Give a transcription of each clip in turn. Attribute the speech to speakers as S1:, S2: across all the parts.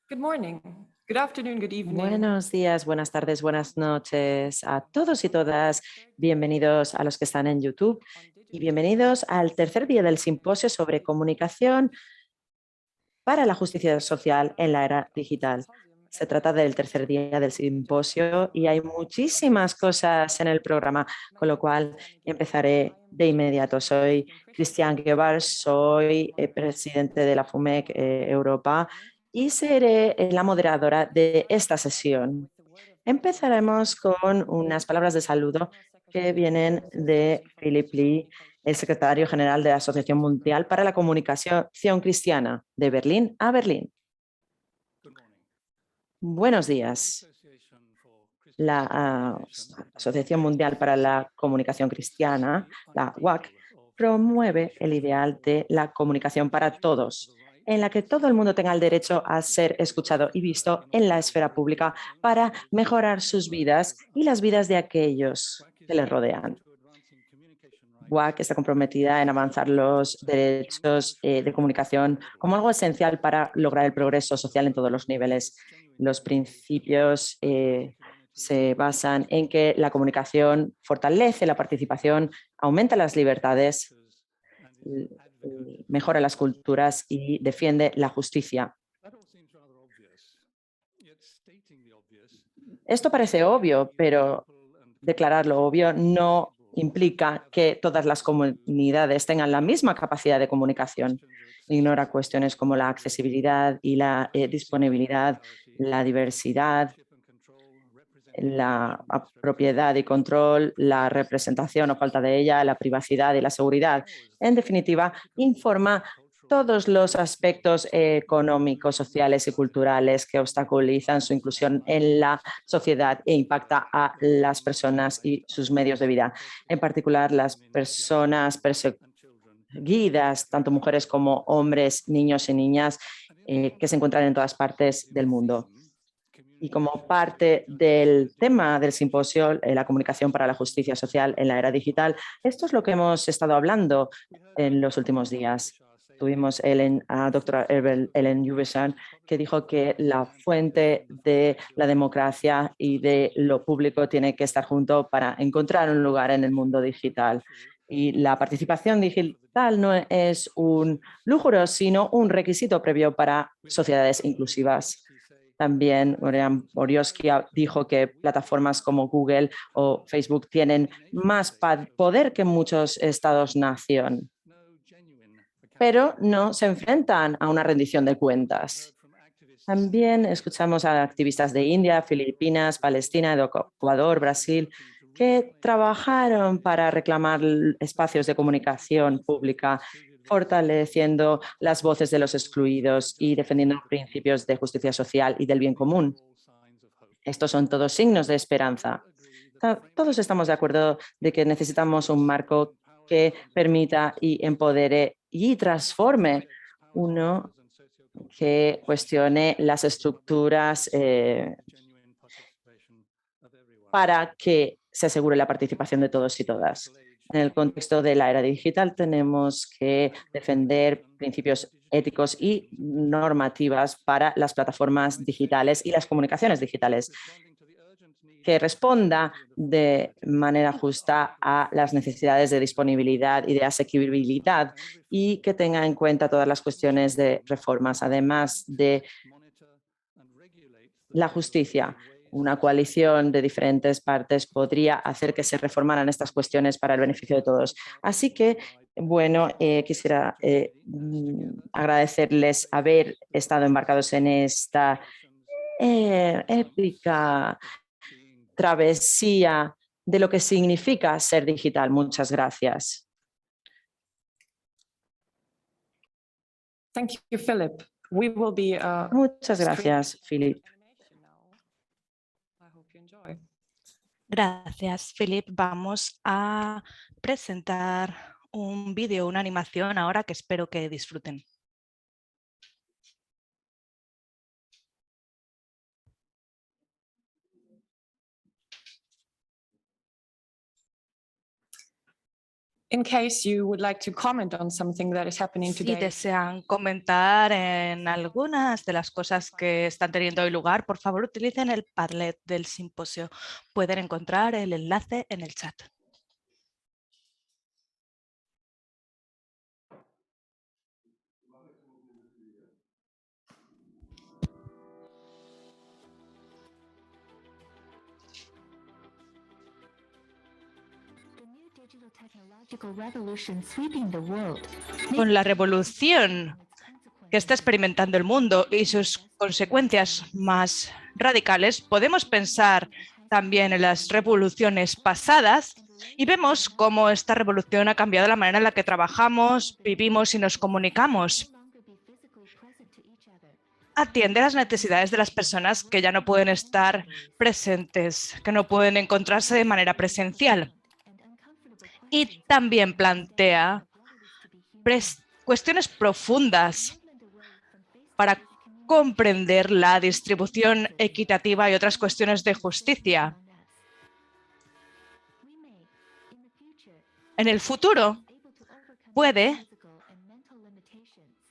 S1: Good morning, good afternoon, good evening.
S2: Buenos días, buenas tardes, buenas noches a todos y todas. Bienvenidos a los que están en YouTube y bienvenidos al tercer día del simposio sobre comunicación para la justicia social en la era digital. Se trata del tercer día del simposio y hay muchísimas cosas en el programa, con lo cual empezaré de inmediato. Soy Cristian Guevara, soy presidente de la FUMEC Europa y seré la moderadora de esta sesión. Empezaremos con unas palabras de saludo que vienen de Philip Lee, el secretario general de la Asociación Mundial para la Comunicación Cristiana, de Berlín a Berlín. Buenos días. La Asociación Mundial para la Comunicación Cristiana, la WAC, promueve el ideal de la comunicación para todos, en la que todo el mundo tenga el derecho a ser escuchado y visto en la esfera pública para mejorar sus vidas y las vidas de aquellos que les rodean. WAC está comprometida en avanzar los derechos de comunicación como algo esencial para lograr el progreso social en todos los niveles. Los principios se basan en que la comunicación fortalece la participación, aumenta las libertades, mejora las culturas y defiende la justicia. Esto parece obvio, pero declararlo obvio no implica que todas las comunidades tengan la misma capacidad de comunicación. Ignora cuestiones como la accesibilidad y la disponibilidad, la diversidad, la propiedad y control, la representación o falta de ella, la privacidad y la seguridad. En definitiva, informa todos los aspectos económicos, sociales y culturales que obstaculizan su inclusión en la sociedad e impacta a las personas y sus medios de vida. En particular, las personas perseguidas, tanto mujeres como hombres, niños y niñas, que se encuentran en todas partes del mundo. Y como parte del tema del simposio, la comunicación para la justicia social en la era digital, esto es lo que hemos estado hablando en los últimos días. Tuvimos a doctora Ellen Juvesan, que dijo que la fuente de la democracia y de lo público tiene que estar junto para encontrar un lugar en el mundo digital. Y la participación digital no es un lujo, sino un requisito previo para sociedades inclusivas. También Orián Borioski dijo que plataformas como Google o Facebook tienen más poder que muchos estados-nación, pero no se enfrentan a una rendición de cuentas. También escuchamos a activistas de India, Filipinas, Palestina, Ecuador, Brasil, que trabajaron para reclamar espacios de comunicación pública, fortaleciendo las voces de los excluidos y defendiendo principios de justicia social y del bien común. Estos son todos signos de esperanza. Todos estamos de acuerdo de que necesitamos un marco que permita y empodere y transforme uno que cuestione las estructuras para que se asegure la participación de todos y todas. En el contexto de la era digital tenemos que defender principios éticos y normativas para las plataformas digitales y las comunicaciones digitales, que responda de manera justa a las necesidades de disponibilidad y de asequibilidad y que tenga en cuenta todas las cuestiones de reformas, además de la justicia. Una coalición de diferentes partes podría hacer que se reformaran estas cuestiones para el beneficio de todos. Así que, bueno, quisiera agradecerles haber estado embarcados en esta épica travesía de lo que significa ser digital. Muchas gracias.
S1: Thank you, Philip. We will be,
S2: Muchas gracias, Philip.
S3: Gracias, Philip. Vamos a presentar un vídeo, una animación ahora que espero que disfruten.
S1: In case you would like to comment on something that is happening
S3: Si
S1: today,
S3: desean comentar en algunas de las cosas que están teniendo hoy lugar, por favor utilicen el Padlet del simposio. Pueden encontrar el enlace en el chat. Con la revolución que está experimentando el mundo y sus consecuencias más radicales, podemos pensar también en las revoluciones pasadas y vemos cómo esta revolución ha cambiado la manera en la que trabajamos, vivimos y nos comunicamos. Atiende las necesidades de las personas que ya no pueden estar presentes, que no pueden encontrarse de manera presencial. Y también plantea cuestiones profundas para comprender la distribución equitativa y otras cuestiones de justicia. En el futuro, puede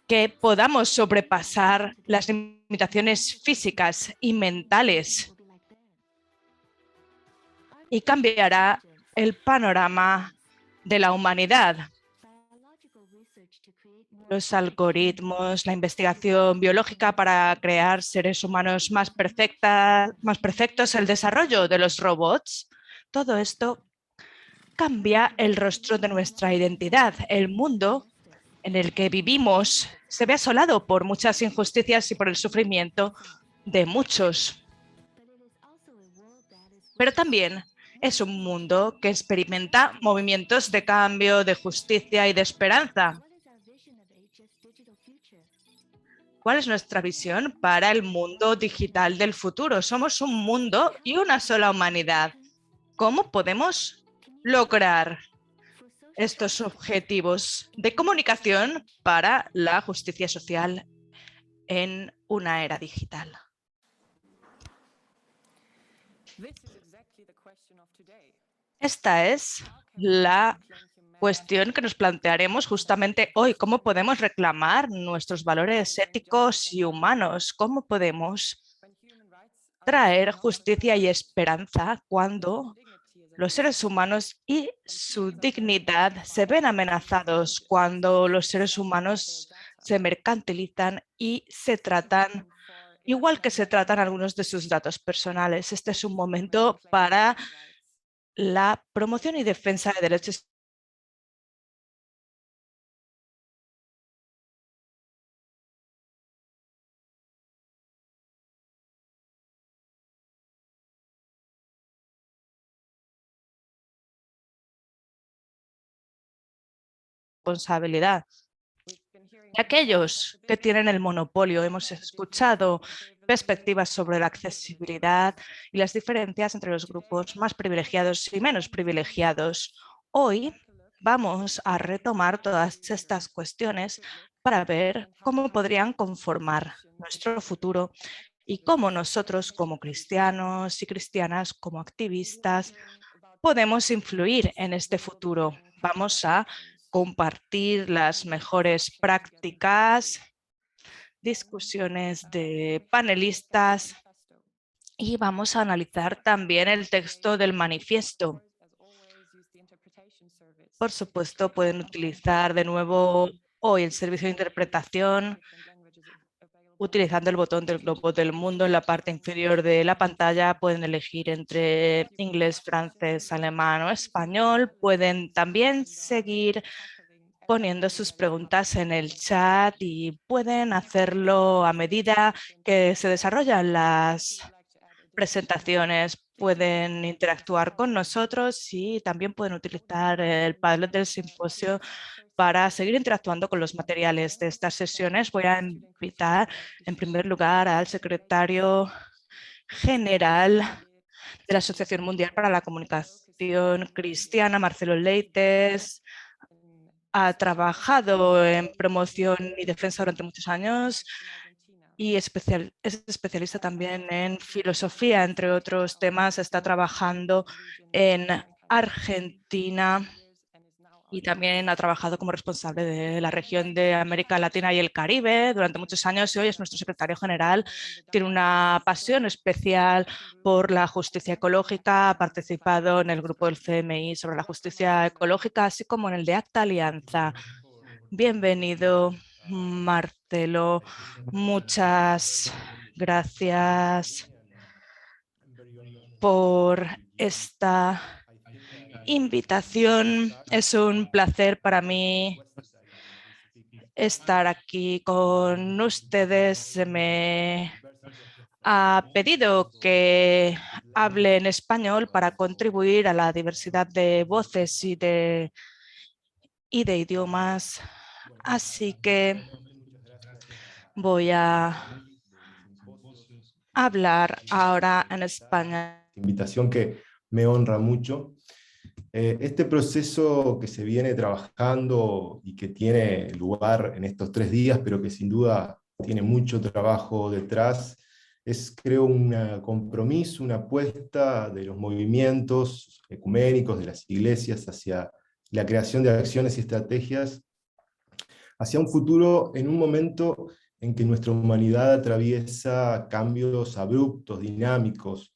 S3: que podamos sobrepasar las limitaciones físicas y mentales y cambiará el panorama de la humanidad. Los algoritmos, la investigación biológica para crear seres humanos más perfectos, el desarrollo de los robots, todo esto cambia el rostro de nuestra identidad. El mundo en el que vivimos se ve asolado por muchas injusticias y por el sufrimiento de muchos. Pero también es un mundo que experimenta movimientos de cambio, de justicia y de esperanza. ¿Cuál es nuestra visión para el mundo digital del futuro? Somos un mundo y una sola humanidad. ¿Cómo podemos lograr estos objetivos de comunicación para la justicia social en una era digital? Esta es la cuestión que nos plantearemos justamente hoy. ¿Cómo podemos reclamar nuestros valores éticos y humanos? ¿Cómo podemos traer justicia y esperanza cuando los seres humanos y su dignidad se ven amenazados, cuando los seres humanos se mercantilizan y se tratan igual que se tratan algunos de sus datos personales? Este es un momento para la promoción y defensa de derechos responsabilidad. Aquellos que tienen el monopolio, hemos escuchado perspectivas sobre la accesibilidad y las diferencias entre los grupos más privilegiados y menos privilegiados. Hoy vamos a retomar todas estas cuestiones para ver cómo podrían conformar nuestro futuro y cómo nosotros como cristianos y cristianas, como activistas, podemos influir en este futuro. Vamos a compartir las mejores prácticas, discusiones de panelistas y vamos a analizar también el texto del manifiesto. Por supuesto, pueden utilizar de nuevo hoy el servicio de interpretación utilizando el botón del globo del mundo en la parte inferior de la pantalla. Pueden elegir entre inglés, francés, alemán o español. Pueden también seguir poniendo sus preguntas en el chat y pueden hacerlo a medida que se desarrollan las presentaciones. Pueden interactuar con nosotros y también pueden utilizar el Padlet del simposio para seguir interactuando con los materiales de estas sesiones. Voy a invitar en primer lugar al secretario general de la Asociación Mundial para la Comunicación Cristiana, Marcelo Leites. Ha trabajado en promoción y defensa durante muchos años y es especialista también en filosofía, entre otros temas. Está trabajando en Argentina y también ha trabajado como responsable de la región de América Latina y el Caribe durante muchos años y hoy es nuestro secretario general. Tiene una pasión especial por la justicia ecológica, ha participado en el grupo del CMI sobre la justicia ecológica, así como en el de Acta Alianza. Bienvenido, Marcelo. Muchas gracias por esta invitación. Es un placer para mí estar aquí con ustedes. Se me ha pedido que hable en español para contribuir a la diversidad de voces y de idiomas. Así que voy a hablar ahora en España.
S4: Invitación que me honra mucho. Este proceso que se viene trabajando y que tiene lugar en estos 3 días, pero que sin duda tiene mucho trabajo detrás, es, creo, un compromiso, una apuesta de los movimientos ecuménicos, de las iglesias, hacia la creación de acciones y estrategias, hacia un futuro en un momento en que nuestra humanidad atraviesa cambios abruptos, dinámicos,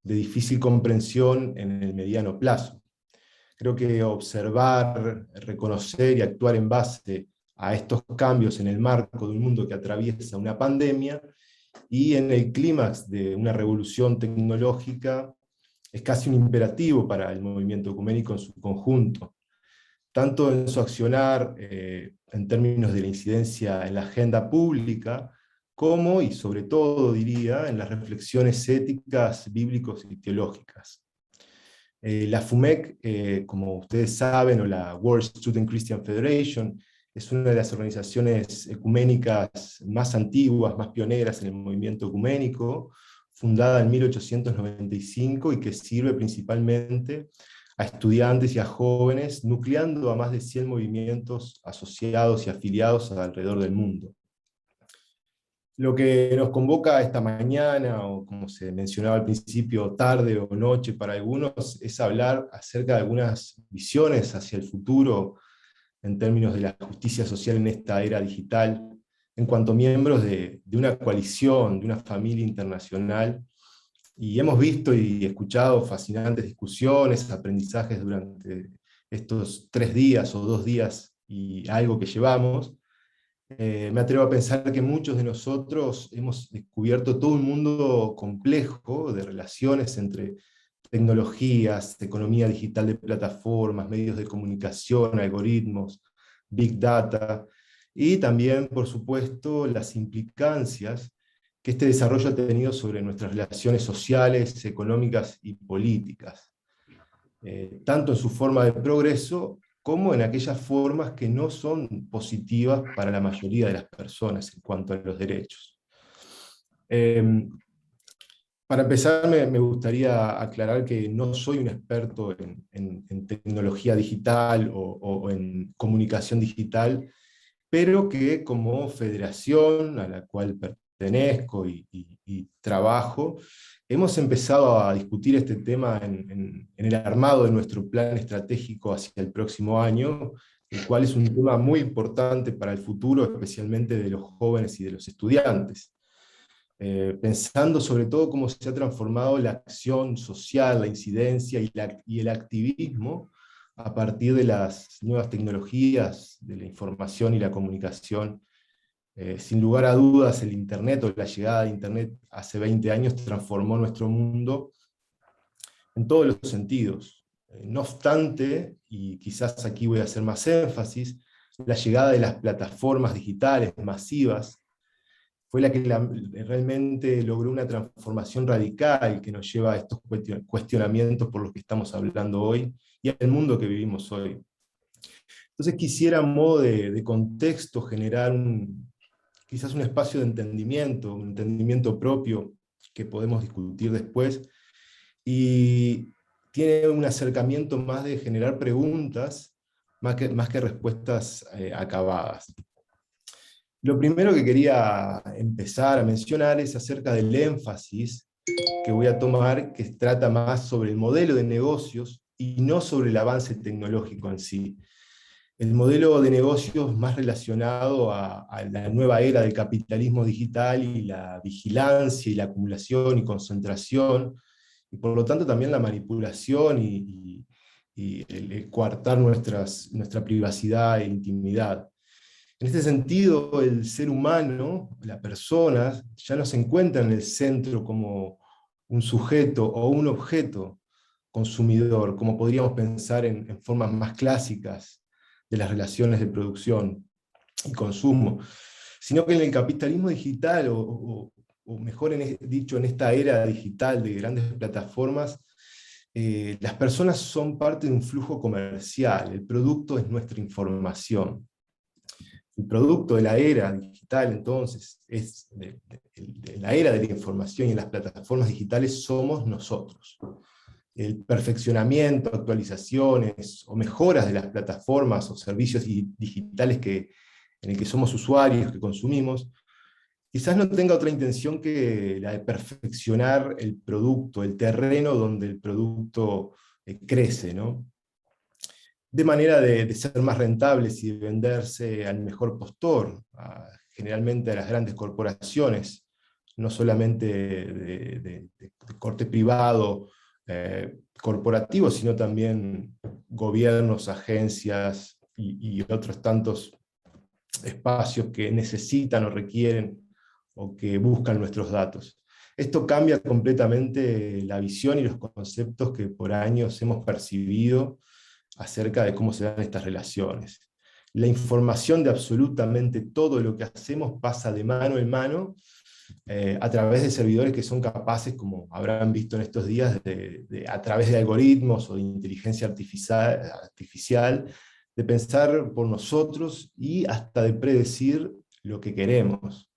S4: de difícil comprensión en el mediano plazo. Creo que observar, reconocer y actuar en base a estos cambios en el marco de un mundo que atraviesa una pandemia y en el clímax de una revolución tecnológica es casi un imperativo para el movimiento ecuménico en su conjunto, tanto en su accionar en términos de la incidencia en la agenda pública, como, y sobre todo diría, en las reflexiones éticas, bíblicos y teológicas. La FUMEC, como ustedes saben, o la World Student Christian Federation, es una de las organizaciones ecuménicas más antiguas, más pioneras en el movimiento ecuménico, fundada en 1895 y que sirve principalmente a estudiantes y a jóvenes, nucleando a más de 100 movimientos asociados y afiliados alrededor del mundo. Lo que nos convoca esta mañana, o como se mencionaba al principio, tarde o noche para algunos, es hablar acerca de algunas visiones hacia el futuro en términos de la justicia social en esta era digital, en cuanto miembros de una coalición, de una familia internacional, y hemos visto y escuchado fascinantes discusiones, aprendizajes durante estos 3 días o 2 días y algo que llevamos. Me atrevo a pensar que muchos de nosotros hemos descubierto todo un mundo complejo de relaciones entre tecnologías, economía digital de plataformas, medios de comunicación, algoritmos, big data, y también, por supuesto, las implicancias que este desarrollo ha tenido sobre nuestras relaciones sociales, económicas y políticas, tanto en su forma de progreso como en aquellas formas que no son positivas para la mayoría de las personas en cuanto a los derechos. Para empezar, me gustaría aclarar que no soy un experto en tecnología digital o en comunicación digital, pero que como federación a la cual pertenezco y trabajo, hemos empezado a discutir este tema en el armado de nuestro plan estratégico hacia el próximo año, el cual es un tema muy importante para el futuro, especialmente de los jóvenes y de los estudiantes. Pensando sobre todo cómo se ha transformado la acción social, la incidencia y el activismo a partir de las nuevas tecnologías de la información y la comunicación. Sin lugar a dudas, el Internet o la llegada de Internet hace 20 años transformó nuestro mundo en todos los sentidos. No obstante, y quizás aquí voy a hacer más énfasis, la llegada de las plataformas digitales masivas fue la que realmente logró una transformación radical que nos lleva a estos cuestionamientos por los que estamos hablando hoy y al mundo que vivimos hoy. Entonces quisiera, a modo de contexto, generar quizás un espacio de entendimiento, un entendimiento propio que podemos discutir después, y tiene un acercamiento más de generar preguntas, más que respuestas acabadas. Lo primero que quería empezar a mencionar es acerca del énfasis que voy a tomar, que trata más sobre el modelo de negocios y no sobre el avance tecnológico en sí. el modelo de negocios más relacionado a la nueva era del capitalismo digital y la vigilancia y la acumulación y concentración, y por lo tanto también la manipulación y el coartar nuestra privacidad e intimidad. En este sentido, el ser humano, la persona, ya no se encuentra en el centro como un sujeto o un objeto consumidor, como podríamos pensar en formas más clásicas de las relaciones de producción y consumo, sino que en el capitalismo digital, o mejor dicho, en esta era digital de grandes plataformas, las personas son parte de un flujo comercial, el producto es nuestra información. El producto de la era digital, entonces, de la era de la información y en las plataformas digitales somos nosotros. El perfeccionamiento, actualizaciones o mejoras de las plataformas o servicios digitales en el que somos usuarios, que consumimos, quizás no tenga otra intención que la de perfeccionar el producto, el terreno donde el producto crece, ¿no? De manera de ser más rentables y de venderse al mejor postor, generalmente a las grandes corporaciones, no solamente de corte privado, corporativo, sino también gobiernos, agencias y otros tantos espacios que necesitan o requieren o que buscan nuestros datos. Esto cambia completamente la visión y los conceptos que por años hemos percibido acerca de cómo se dan estas relaciones. La información de absolutamente todo lo que hacemos pasa de mano en mano a través de servidores que son capaces, como habrán visto en estos días, a través de algoritmos o de inteligencia artificial, de pensar por nosotros y hasta de predecir lo que queremos.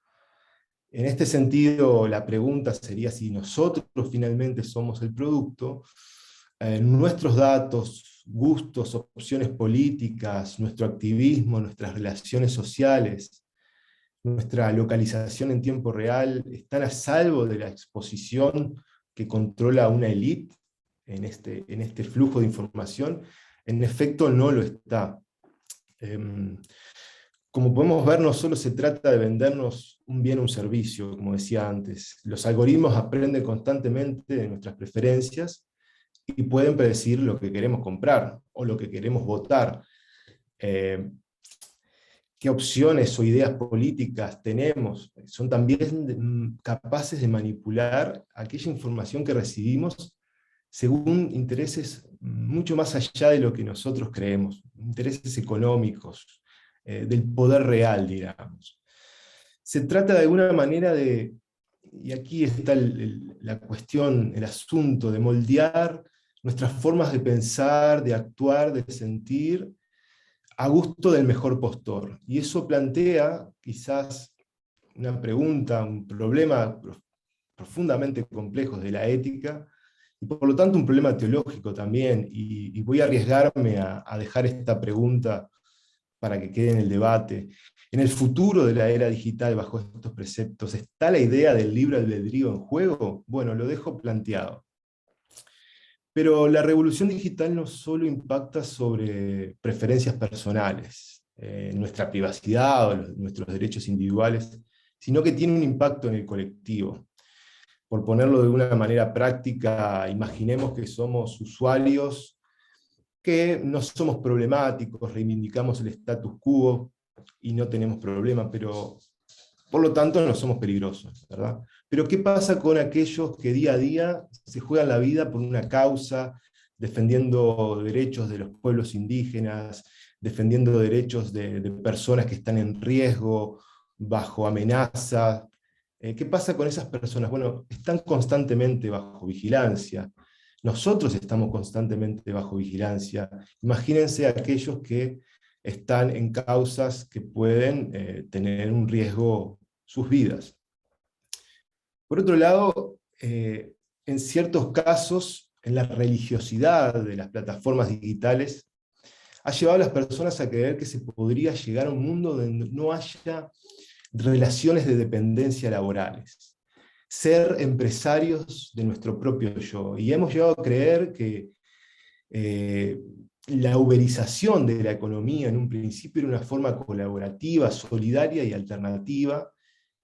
S4: En este sentido, la pregunta sería si nosotros finalmente somos el producto, nuestros datos, gustos, opciones políticas, nuestro activismo, nuestras relaciones sociales, nuestra localización en tiempo real, están a salvo de la exposición que controla una élite en este flujo de información. En efecto, no lo está. Como podemos ver, no solo se trata de vendernos un bien o un servicio, como decía antes. Los algoritmos aprenden constantemente de nuestras preferencias y pueden predecir lo que queremos comprar o lo que queremos votar. ¿Qué opciones o ideas políticas tenemos? Son también capaces de manipular aquella información que recibimos según intereses mucho más allá de lo que nosotros creemos, intereses económicos, del poder real, digamos. Se trata de alguna manera de, y aquí está la cuestión, el asunto, de moldear nuestras formas de pensar, de actuar, de sentir, a gusto del mejor postor. Y eso plantea quizás una pregunta, un problema profundamente complejo de la ética, y por lo tanto un problema teológico también, y voy a arriesgarme a dejar esta pregunta para que quede en el debate. En el futuro de la era digital, bajo estos preceptos, ¿está la idea del libre albedrío en juego? Bueno, lo dejo planteado. Pero la revolución digital no solo impacta sobre preferencias personales, nuestra privacidad o nuestros derechos individuales, sino que tiene un impacto en el colectivo. Por ponerlo de una manera práctica, imaginemos que somos usuarios que no somos problemáticos, reivindicamos el status quo y no tenemos problema, pero por lo tanto no somos peligrosos, ¿verdad? Pero ¿qué pasa con aquellos que día a día se juegan la vida por una causa, defendiendo derechos de los pueblos indígenas, defendiendo derechos de personas que están en riesgo, bajo amenaza? ¿Qué pasa con esas personas? Bueno, están constantemente bajo vigilancia. Nosotros estamos constantemente bajo vigilancia. Imagínense aquellos que están en causas que pueden tener un riesgo sus vidas. Por otro lado, en ciertos casos, en la religiosidad de las plataformas digitales, ha llevado a las personas a creer que se podría llegar a un mundo donde no haya relaciones de dependencia laborales, ser empresarios de nuestro propio yo. Y hemos llegado a creer que La uberización de la economía en un principio era una forma colaborativa, solidaria y alternativa,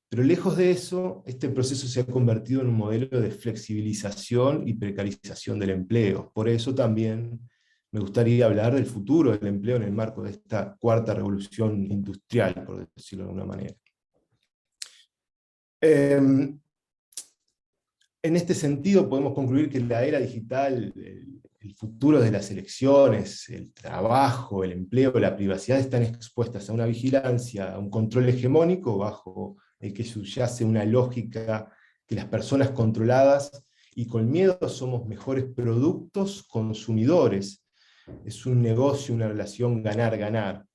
S4: pero lejos de eso, este proceso se ha convertido en un modelo de flexibilización y precarización del empleo. Por eso también me gustaría hablar del futuro del empleo en el marco de esta cuarta revolución industrial, por decirlo de alguna manera. En este sentido podemos concluir que la era digital, el futuro de las elecciones, el trabajo, el empleo, la privacidad están expuestas a una vigilancia, a un control hegemónico bajo el que subyace una lógica que las personas controladas y con miedo somos mejores productos consumidores. Es un negocio, una relación ganar-ganar.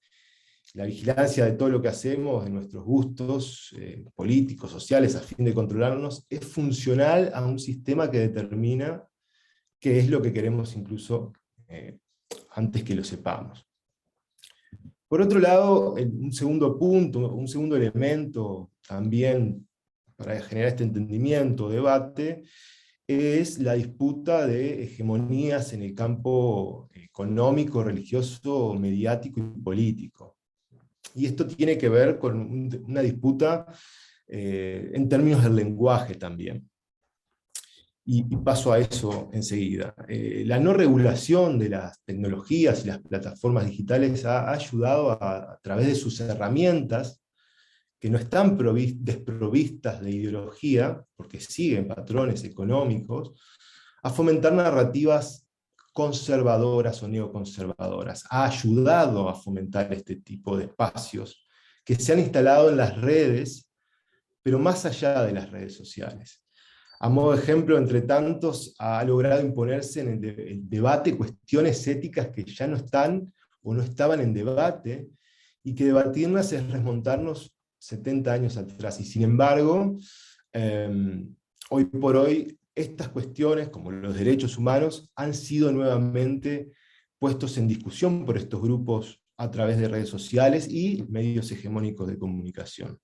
S4: La vigilancia de todo lo que hacemos, de nuestros gustos políticos, sociales, a fin de controlarnos, es funcional a un sistema que determina qué es lo que queremos incluso antes que lo sepamos. Por otro lado, un segundo punto, un segundo elemento también para generar este entendimiento, debate, es la disputa de hegemonías en el campo económico, religioso, mediático y político. Y esto tiene que ver con una disputa en términos del lenguaje también. Y paso a eso enseguida. La no regulación de las tecnologías y las plataformas digitales ha ayudado a través de sus herramientas, que no están desprovistas de ideología, porque siguen patrones económicos, a fomentar narrativas conservadoras o neoconservadoras. Ha ayudado a fomentar este tipo de espacios que se han instalado en las redes, pero más allá de las redes sociales. A modo de ejemplo, entre tantos, ha logrado imponerse en el debate cuestiones éticas que ya no están o no estaban en debate, y que debatirlas es remontarnos 70 años atrás. Y sin embargo, hoy por hoy, estas cuestiones, como los derechos humanos, han sido nuevamente puestos en discusión por estos grupos a través de redes sociales y medios hegemónicos de comunicación.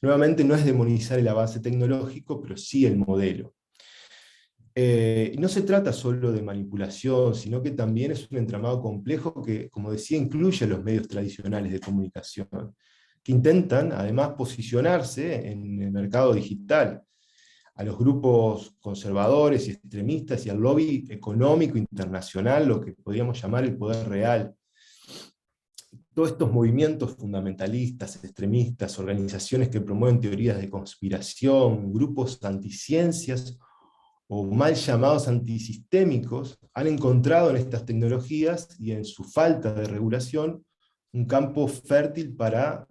S4: Nuevamente no es demonizar el avance tecnológico, pero sí el modelo. Y no se trata solo de manipulación, sino que también es un entramado complejo que, como decía, incluye a los medios tradicionales de comunicación, que intentan además posicionarse en el mercado digital, a los grupos conservadores y extremistas y al lobby económico internacional, lo que podríamos llamar el poder real. Todos estos movimientos fundamentalistas, extremistas, organizaciones que promueven teorías de conspiración, grupos anticiencias o mal llamados antisistémicos, han encontrado en estas tecnologías y en su falta de regulación un campo fértil para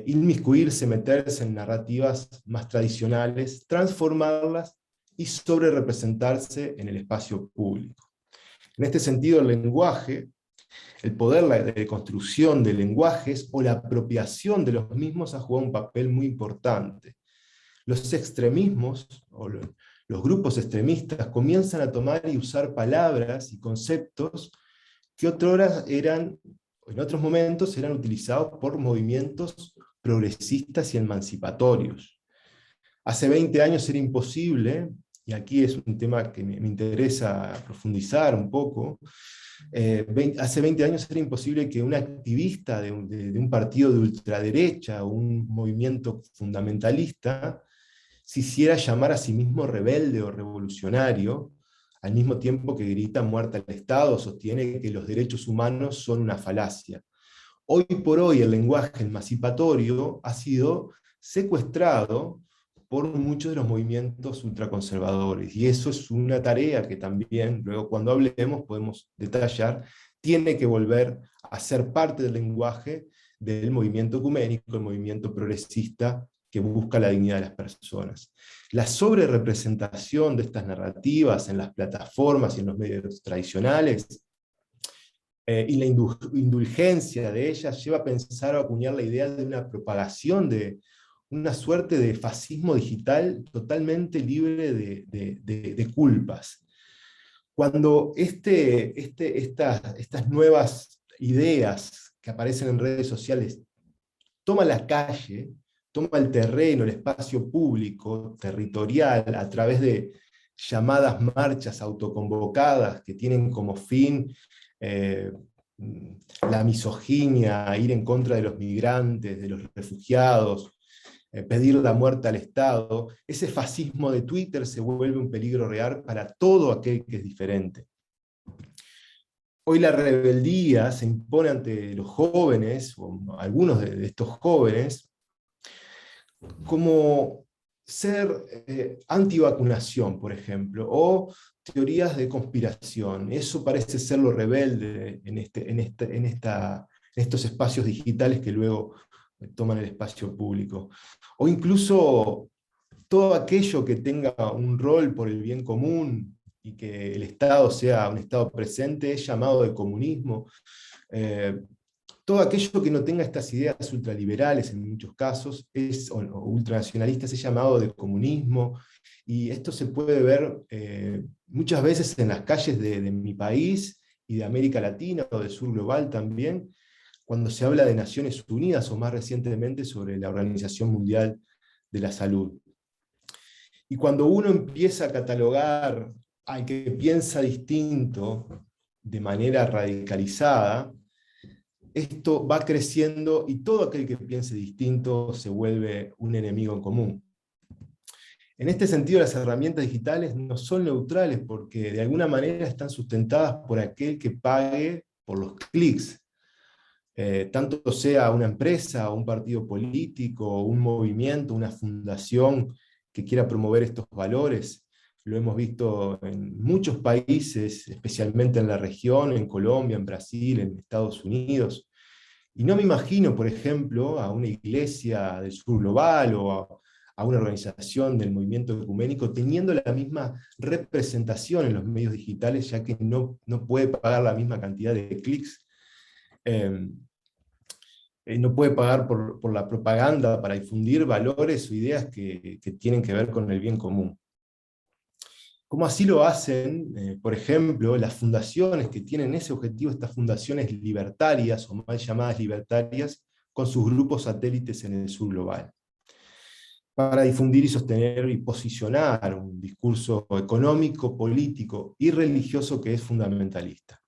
S4: inmiscuirse, meterse en narrativas más tradicionales, transformarlas y sobrerepresentarse en el espacio público. En este sentido, el lenguaje, el poder de construcción de lenguajes o la apropiación de los mismos ha jugado un papel muy importante. Los extremismos, o los grupos extremistas, comienzan a tomar y usar palabras y conceptos que otrora eran, en otros momentos, eran utilizados por movimientos progresistas y emancipatorios. Hace 20 años era imposible, y aquí es un tema que me interesa profundizar un poco, hace 20 años era imposible que un activista de un partido de ultraderecha o un movimiento fundamentalista se hiciera llamar a sí mismo rebelde o revolucionario, al mismo tiempo que grita muerte al Estado, sostiene que los derechos humanos son una falacia. Hoy por hoy el lenguaje emancipatorio ha sido secuestrado por muchos de los movimientos ultraconservadores, y eso es una tarea que también, luego cuando hablemos podemos detallar, tiene que volver a ser parte del lenguaje del movimiento ecuménico, el movimiento progresista que busca la dignidad de las personas. La sobrerepresentación de estas narrativas en las plataformas y en los medios tradicionales, y la indulgencia de ellas lleva a pensar o acuñar la idea de una propagación de una suerte de fascismo digital totalmente libre de culpas. Cuando estas nuevas ideas que aparecen en redes sociales toman la calle, toma el terreno, el espacio público, territorial, a través de llamadas marchas autoconvocadas que tienen como fin la misoginia, ir en contra de los migrantes, de los refugiados, pedir la muerte al Estado, ese fascismo de Twitter se vuelve un peligro real para todo aquel que es diferente. Hoy la rebeldía se impone ante los jóvenes, o algunos de estos jóvenes, como ser antivacunación, por ejemplo, o teorías de conspiración. Eso parece ser lo rebelde en estos espacios digitales que luego toman el espacio público. O incluso todo aquello que tenga un rol por el bien común y que el Estado sea un Estado presente es llamado de comunismo. Todo aquello que no tenga estas ideas ultraliberales en muchos casos, o ultranacionalistas, es llamado de comunismo, y esto se puede ver muchas veces en las calles de mi país y de América Latina o del sur global también, cuando se habla de Naciones Unidas o más recientemente sobre la Organización Mundial de la Salud. Y cuando uno empieza a catalogar al que piensa distinto de manera radicalizada, esto va creciendo y todo aquel que piense distinto se vuelve un enemigo en común. En este sentido, las herramientas digitales no son neutrales porque de alguna manera están sustentadas por aquel que pague por los clics. Tanto sea una empresa, un partido político, un movimiento, una fundación que quiera promover estos valores. Lo hemos visto en muchos países, especialmente en la región, en Colombia, en Brasil, en Estados Unidos. Y no me imagino, por ejemplo, a una iglesia del sur global o a una organización del movimiento ecuménico teniendo la misma representación en los medios digitales, ya que no puede pagar la misma cantidad de clics. No puede pagar por la propaganda para difundir valores o ideas que tienen que ver con el bien común. Como así lo hacen, por ejemplo, las fundaciones que tienen ese objetivo, estas fundaciones libertarias, o mal llamadas libertarias, con sus grupos satélites en el sur global, para difundir y sostener y posicionar un discurso económico, político y religioso que es fundamentalista.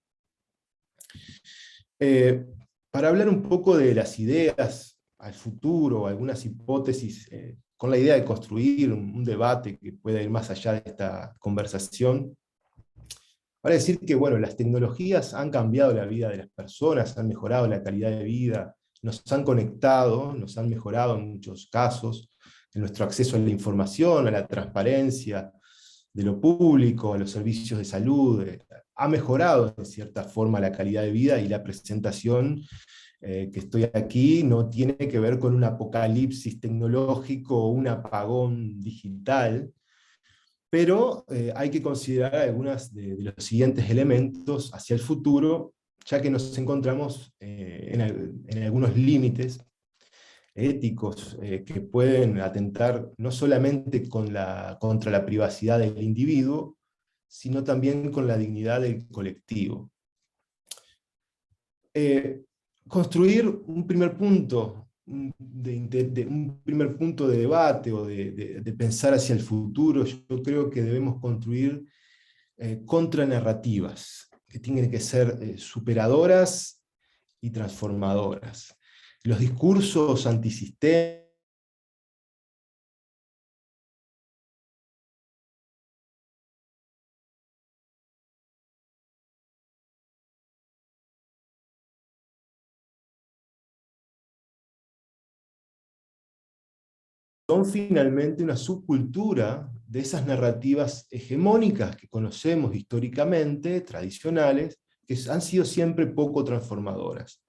S4: Para hablar un poco de las ideas al futuro, algunas hipótesis, con la idea de construir un debate que pueda ir más allá de esta conversación, para decir que bueno, las tecnologías han cambiado la vida de las personas, han mejorado la calidad de vida, nos han conectado, nos han mejorado en muchos casos, en nuestro acceso a la información, a la transparencia de lo público, a los servicios de salud, ha mejorado de cierta forma la calidad de vida, y la presentación que estoy aquí no tiene que ver con un apocalipsis tecnológico o un apagón digital, pero hay que considerar algunos de los siguientes elementos hacia el futuro, ya que nos encontramos en algunos límites éticos que pueden atentar no solamente contra la privacidad del individuo, sino también con la dignidad del colectivo. Construir un primer punto de debate o de pensar hacia el futuro, yo creo que debemos construir contranarrativas, que tienen que ser superadoras y transformadoras. Los discursos antisistemas son finalmente una subcultura de esas narrativas hegemónicas que conocemos históricamente, tradicionales, que han sido siempre poco transformadoras.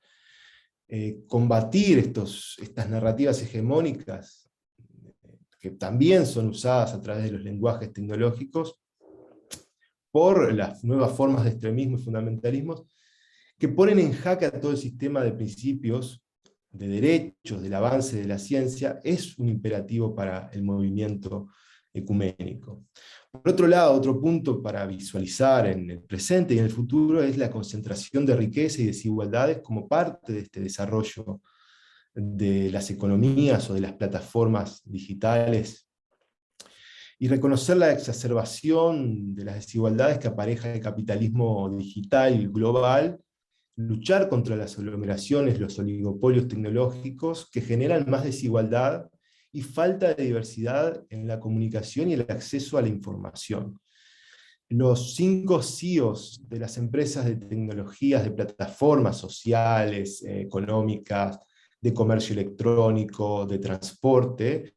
S4: Combatir estas narrativas hegemónicas, que también son usadas a través de los lenguajes tecnológicos, por las nuevas formas de extremismo y fundamentalismos, que ponen en jaque a todo el sistema de principios, de derechos, del avance de la ciencia, es un imperativo para el movimiento ecuménico. Por otro lado, otro punto para visualizar en el presente y en el futuro es la concentración de riqueza y desigualdades como parte de este desarrollo de las economías o de las plataformas digitales, y reconocer la exacerbación de las desigualdades que apareja el capitalismo digital y global, luchar contra las aglomeraciones, los oligopolios tecnológicos que generan más desigualdad y falta de diversidad en la comunicación y el acceso a la información. Los 5 CEOs de las empresas de tecnologías, de plataformas sociales, económicas, de comercio electrónico, de transporte,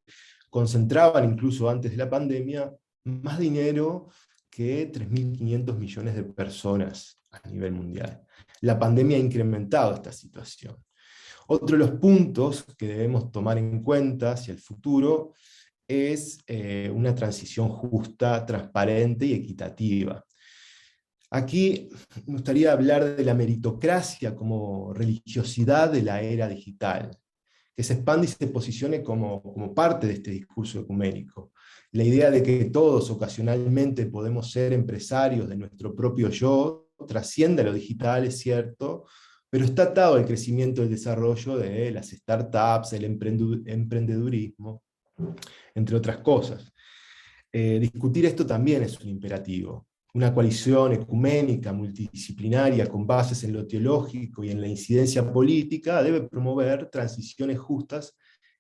S4: concentraban incluso antes de la pandemia más dinero que 3.500 millones de personas a nivel mundial. La pandemia ha incrementado esta situación. Otro de los puntos que debemos tomar en cuenta hacia el futuro es una transición justa, transparente y equitativa. Aquí me gustaría hablar de la meritocracia como religiosidad de la era digital, que se expande y se posicione como parte de este discurso ecuménico. La idea de que todos ocasionalmente podemos ser empresarios de nuestro propio yo trasciende a lo digital, es cierto, pero está atado al crecimiento y el desarrollo de las startups, el emprendedurismo, entre otras cosas. Discutir esto también es un imperativo. Una coalición ecuménica, multidisciplinaria, con bases en lo teológico y en la incidencia política, debe promover transiciones justas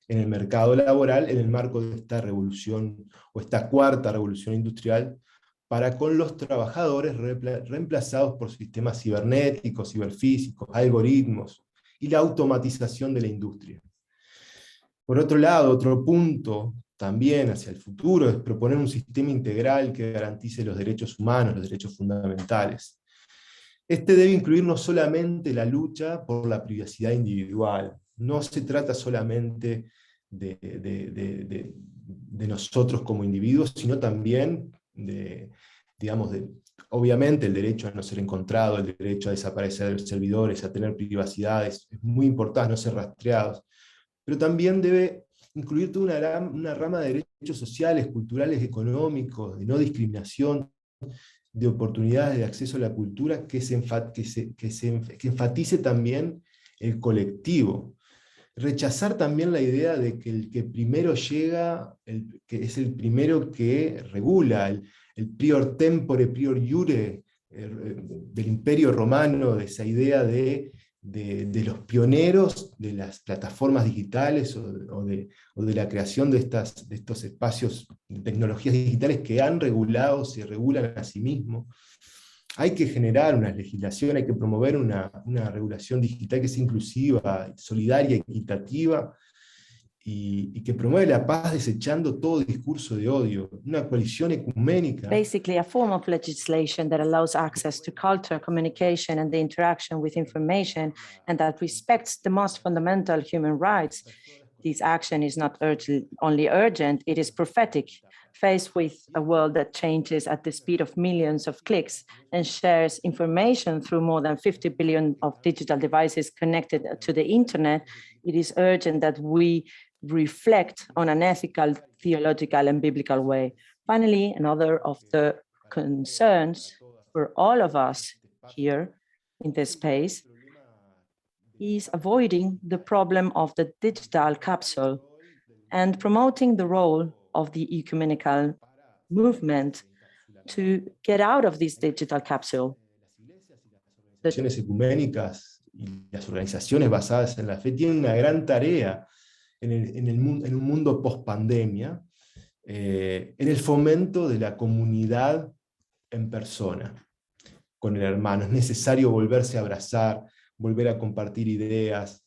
S4: en el mercado laboral en el marco de esta revolución, o esta cuarta revolución industrial, para con los trabajadores reemplazados por sistemas cibernéticos, ciberfísicos, algoritmos, y la automatización de la industria. Por otro lado, otro punto también hacia el futuro es proponer un sistema integral que garantice los derechos humanos, los derechos fundamentales. Este debe incluir no solamente la lucha por la privacidad individual, no se trata solamente de nosotros como individuos, sino también obviamente el derecho a no ser encontrado, el derecho a desaparecer de los servidores, a tener privacidades, es muy importante no ser rastreados, pero también debe incluir toda una rama de derechos sociales, culturales, económicos, de no discriminación, de oportunidades de acceso a la cultura, que enfatice también el colectivo. Rechazar también la idea de que el que primero llega, que es el primero que regula, el prior tempore, prior iure, del Imperio Romano, de esa idea de los pioneros de las plataformas digitales o de la creación de estos espacios de tecnologías digitales que han regulado, se regulan a sí mismos. Hay que generar una legislación, hay que promover una regulación digital que sea inclusiva, solidaria, equitativa, y que promueve la paz desechando todo discurso de odio. Una coalición ecuménica.
S2: Basically, a form of legislation that allows access to culture, communication, and the interaction with information, and that respects the most fundamental human rights. This action is not only urgent, it is prophetic. Faced with a world that changes at the speed of millions of clicks and shares information through more than 50 billion of digital devices connected to the internet, it is urgent that we reflect on an ethical, theological, and biblical way. Finally, another of the concerns for all of us here in this space is avoiding the problem of the digital capsule and promoting the role of the ecumenical movement to get out of this digital capsule.
S4: Las organizaciones ecuménicas y las organizaciones basadas en la fe tienen una gran tarea en un mundo post-pandemia, en el fomento de la comunidad en persona, con el hermano. Es necesario volverse a abrazar, volver a compartir ideas,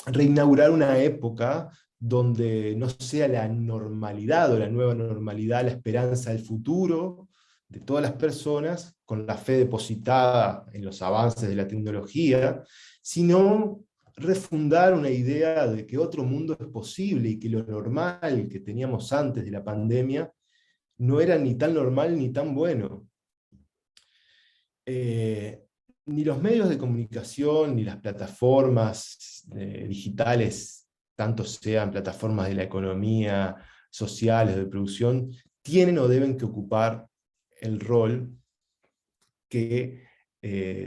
S4: reinaugurar una época donde no sea la normalidad o la nueva normalidad la esperanza del futuro de todas las personas, con la fe depositada en los avances de la tecnología, sino refundar una idea de que otro mundo es posible y que lo normal que teníamos antes de la pandemia no era ni tan normal ni tan bueno. Ni los medios de comunicación, ni las plataformas digitales, tanto sean plataformas de la economía, sociales, de producción, tienen o deben que ocupar el rol que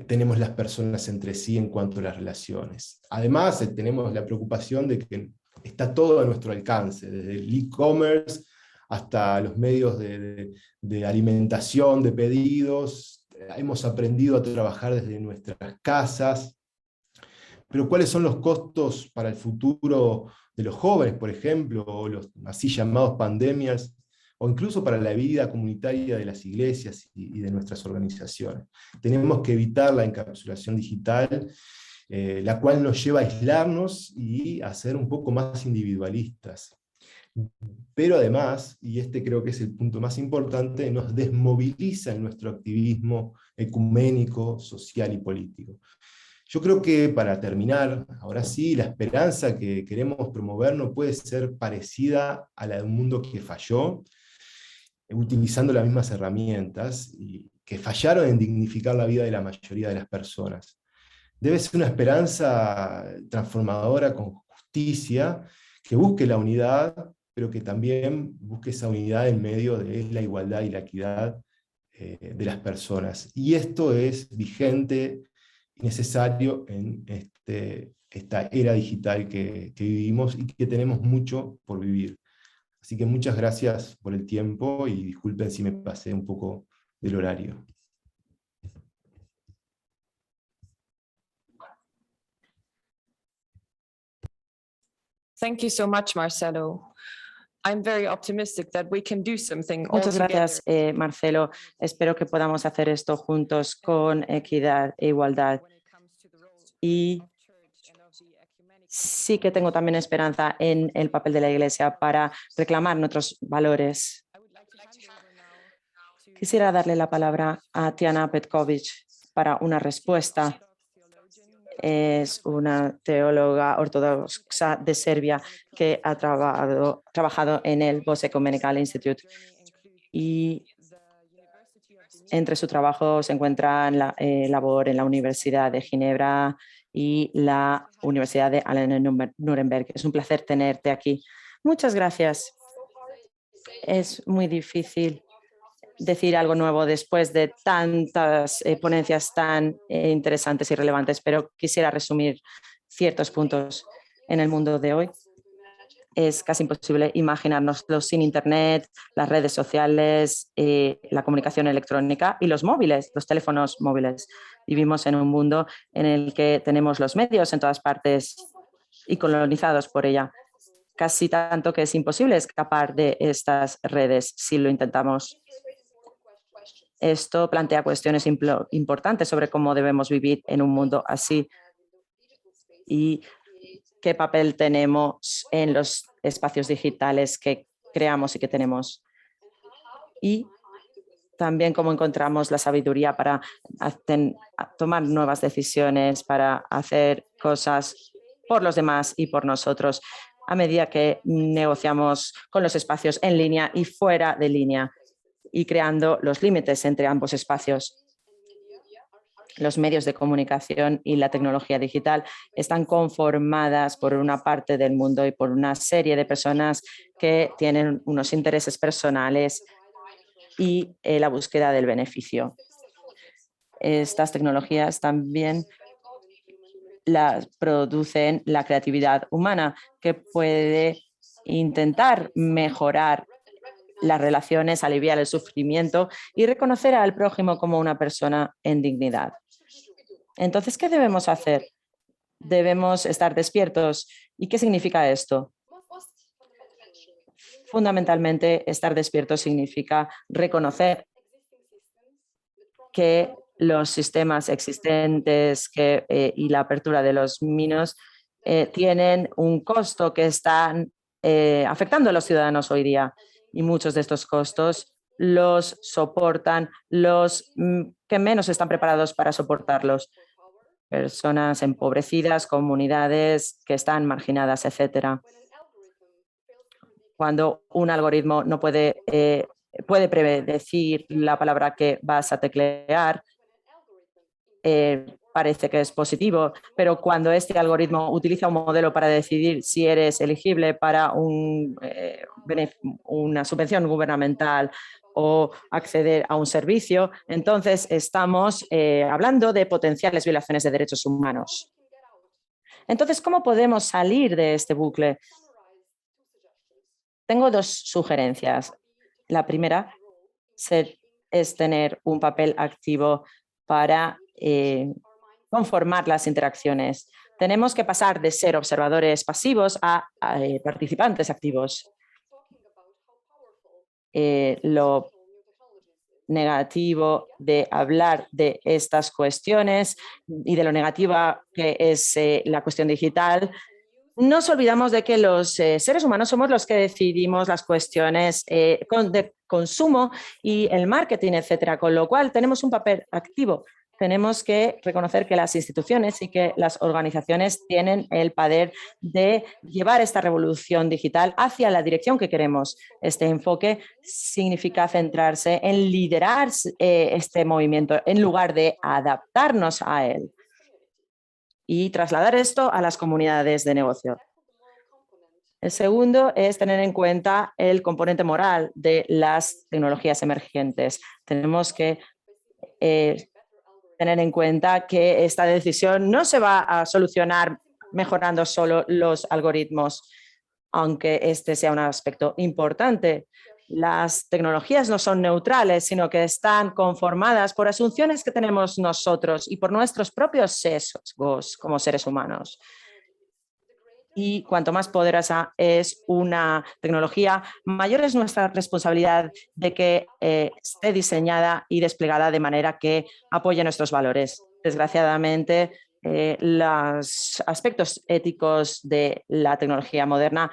S4: tenemos las personas entre sí en cuanto a las relaciones. Además, tenemos la preocupación de que está todo a nuestro alcance, desde el e-commerce hasta los medios de alimentación, de pedidos. Hemos aprendido a trabajar desde nuestras casas. Pero ¿cuáles son los costos para el futuro de los jóvenes, por ejemplo, o los así llamados pandemias, o incluso para la vida comunitaria de las iglesias y de nuestras organizaciones? Tenemos que evitar la encapsulación digital, la cual nos lleva a aislarnos y a ser un poco más individualistas. Pero además, y este creo que es el punto más importante, nos desmoviliza en nuestro activismo ecuménico, social y político. Yo creo que, para terminar, ahora sí, la esperanza que queremos promover no puede ser parecida a la de un mundo que falló, utilizando las mismas herramientas, y que fallaron en dignificar la vida de la mayoría de las personas. Debe ser una esperanza transformadora con justicia, que busque la unidad, pero que también busque esa unidad en medio de la igualdad y la equidad de las personas. Y esto es vigente y necesario en esta era digital que vivimos y que tenemos mucho por vivir. Así que muchas gracias por el tiempo y disculpen si me pasé un poco del horario.
S1: Thank you so much, Marcelo. I'm very optimistic that we can do something all
S2: Muchas gracias,
S1: together.
S2: Marcelo. Espero que podamos hacer esto juntos con equidad e igualdad. Y sí que tengo también esperanza en el papel de la Iglesia para reclamar nuestros valores. Quisiera darle la palabra a Tiana Petković para una respuesta. Es una teóloga ortodoxa de Serbia que ha trabajado en el Bosch Ecumenical Institute, y entre su trabajo se encuentra la labor en la Universidad de Ginebra y la Universidad de Allen-Nuremberg. Es un placer tenerte aquí. Muchas gracias. Es muy difícil decir algo nuevo después de tantas ponencias tan interesantes y relevantes, pero quisiera resumir ciertos puntos. En el mundo de hoy es casi imposible imaginárnoslo sin Internet, las redes sociales, la comunicación electrónica y los móviles, los teléfonos móviles. Vivimos en un mundo en el que tenemos los medios en todas partes y colonizados por ella, casi tanto que es imposible escapar de estas redes si lo intentamos. Esto plantea cuestiones importantes sobre cómo debemos vivir en un mundo así y qué papel tenemos en los espacios digitales que creamos y que tenemos. Y también cómo encontramos la sabiduría para tomar nuevas decisiones, para hacer cosas por los demás y por nosotros a medida que negociamos con los espacios en línea y fuera de línea, y creando los límites entre ambos espacios. Los medios de comunicación y la tecnología digital están conformadas por una parte del mundo y por una serie de personas que tienen unos intereses personales y la búsqueda del beneficio. Estas tecnologías también producen la creatividad humana, que puede intentar mejorar las relaciones, aliviar el sufrimiento y reconocer al prójimo como una persona en dignidad. Entonces, ¿qué debemos hacer? Debemos estar despiertos. ¿Y qué significa esto? Fundamentalmente, estar despierto significa reconocer que los sistemas existentes y la apertura de los mismos tienen un costo que están afectando a los ciudadanos hoy día. Y muchos de estos costos los soportan los que menos están preparados para soportarlos. Personas empobrecidas, comunidades que están marginadas, etc. Cuando un algoritmo no puede predecir la palabra que vas a teclear, parece que es positivo, pero cuando este algoritmo utiliza un modelo para decidir si eres elegible para una subvención gubernamental o acceder a un servicio, entonces estamos hablando de potenciales violaciones de derechos humanos. Entonces, ¿cómo podemos salir de este bucle? Tengo dos sugerencias. La primera es tener un papel activo para conformar las interacciones. Tenemos que pasar de ser observadores pasivos a participantes activos. Lo negativo de hablar de estas cuestiones y de lo negativa que es la cuestión digital, nos olvidamos de que los seres humanos somos los que decidimos las cuestiones de consumo y el marketing, etcétera, con lo cual tenemos un papel activo. Tenemos que reconocer que las instituciones y que las organizaciones tienen el poder de llevar esta revolución digital hacia la dirección que queremos. Este enfoque significa centrarse en liderar este movimiento en lugar de adaptarnos a él y trasladar esto a las comunidades de negocio. El segundo es tener en cuenta el componente moral de las tecnologías emergentes. Tenemos que tener en cuenta que esta decisión no se va a solucionar mejorando solo los algoritmos, aunque este sea un aspecto importante. Las tecnologías no son neutrales, sino que están conformadas por asunciones que tenemos nosotros y por nuestros propios sesgos como seres humanos. Y cuanto más poderosa es una tecnología, mayor es nuestra responsabilidad de que esté diseñada y desplegada de manera que apoye nuestros valores. Desgraciadamente, los aspectos éticos de la tecnología moderna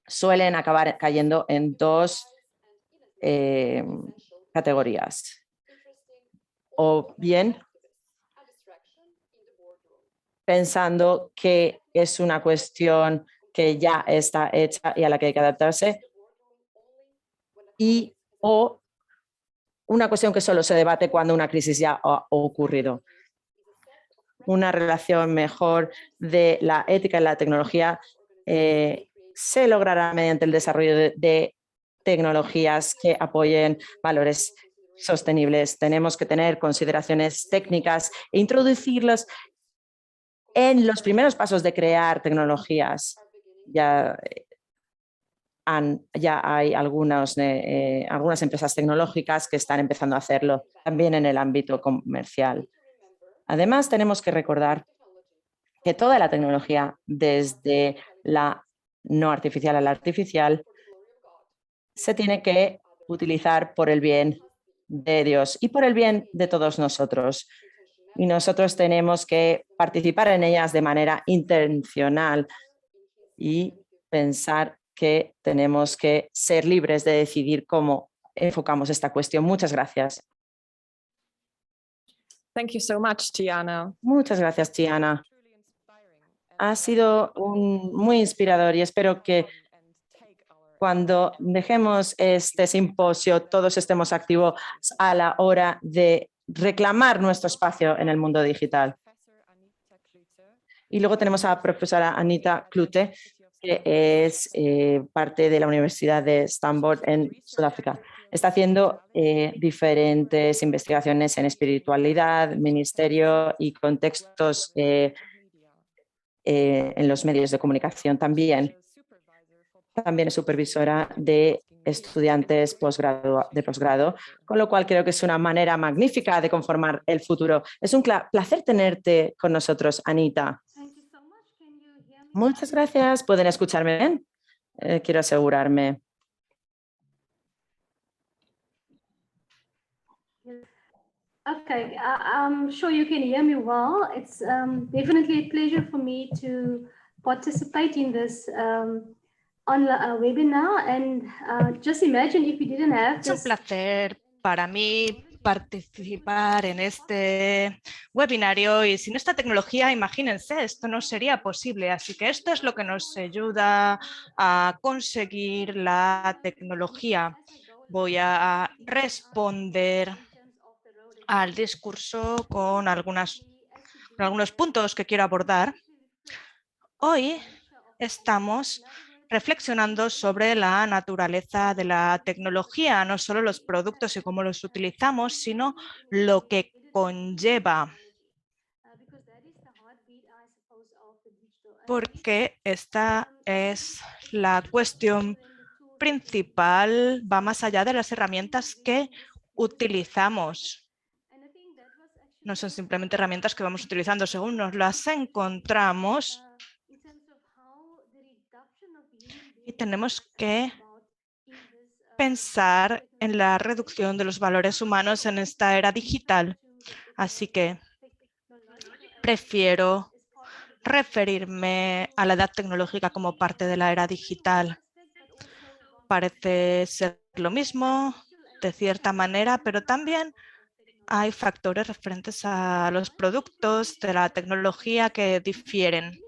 S2: suelen acabar cayendo en dos categorías. O bien pensando que es una cuestión que ya está hecha y a la que hay que adaptarse, o una cuestión que solo se debate cuando una crisis ya ha ocurrido. Una relación mejor de la ética y la tecnología se logrará mediante el desarrollo de tecnologías que apoyen valores sostenibles. Tenemos que tener consideraciones técnicas e introducirlas en los primeros pasos de crear tecnologías. Ya hay algunas empresas tecnológicas que están empezando a hacerlo también en el ámbito comercial. Además, tenemos que recordar que toda la tecnología, desde la no artificial a la artificial, se tiene que utilizar por el bien de Dios y por el bien de todos nosotros. Y nosotros tenemos que participar en ellas de manera intencional y pensar que tenemos que ser libres de decidir cómo enfocamos esta cuestión. Muchas gracias.
S1: Thank you so much, Tiana.
S2: Muchas gracias, Tiana. Ha sido muy inspirador y espero que cuando dejemos este simposio todos estemos activos a la hora de reclamar nuestro espacio en el mundo digital. Y luego tenemos a la profesora Anita Klute, que es parte de la Universidad de Stanford en Sudáfrica. Está haciendo diferentes investigaciones en espiritualidad, ministerio y contextos en los medios de comunicación también. También es supervisora de estudiantes de posgrado, con lo cual creo que es una manera magnífica de conformar el futuro. Es un placer tenerte con nosotros, Anita. Muchas gracias. ¿Pueden escucharme bien? Quiero asegurarme.
S5: Okay, I'm sure you can hear me well. It's definitely a pleasure for me to participate in this online webinar. And just imagine if you didn't have
S3: Es un placer para mí participar en este webinario y sin esta tecnología, imagínense, esto no sería posible. Así que esto es lo que nos ayuda a conseguir la tecnología. Voy a responder al discurso con algunos puntos que quiero abordar. Hoy estamos reflexionando sobre la naturaleza de la tecnología, no solo los productos y cómo los utilizamos, sino lo que conlleva. porque esta es la cuestión principal, va más allá de las herramientas que utilizamos. No son simplemente herramientas que vamos utilizando según nos las encontramos y tenemos que pensar en la reducción de los valores humanos en esta era digital. Así que prefiero referirme a la edad tecnológica como parte de la era digital. Parece ser lo mismo de cierta manera, pero también hay factores referentes a los productos de la tecnología que difieren.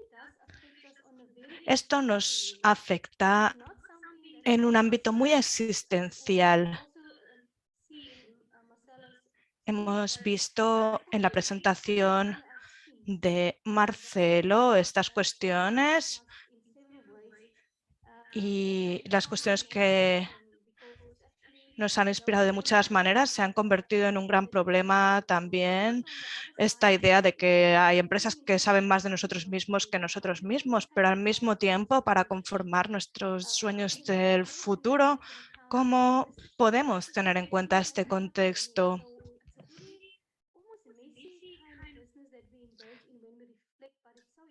S3: Esto nos afecta en un ámbito muy existencial. Hemos visto en la presentación de Marcelo estas cuestiones y las cuestiones que nos han inspirado de muchas maneras se han convertido en un gran problema también. Esta idea de que hay empresas que saben más de nosotros mismos que nosotros mismos, pero al mismo tiempo para conformar nuestros sueños del futuro, ¿cómo podemos tener en cuenta este contexto?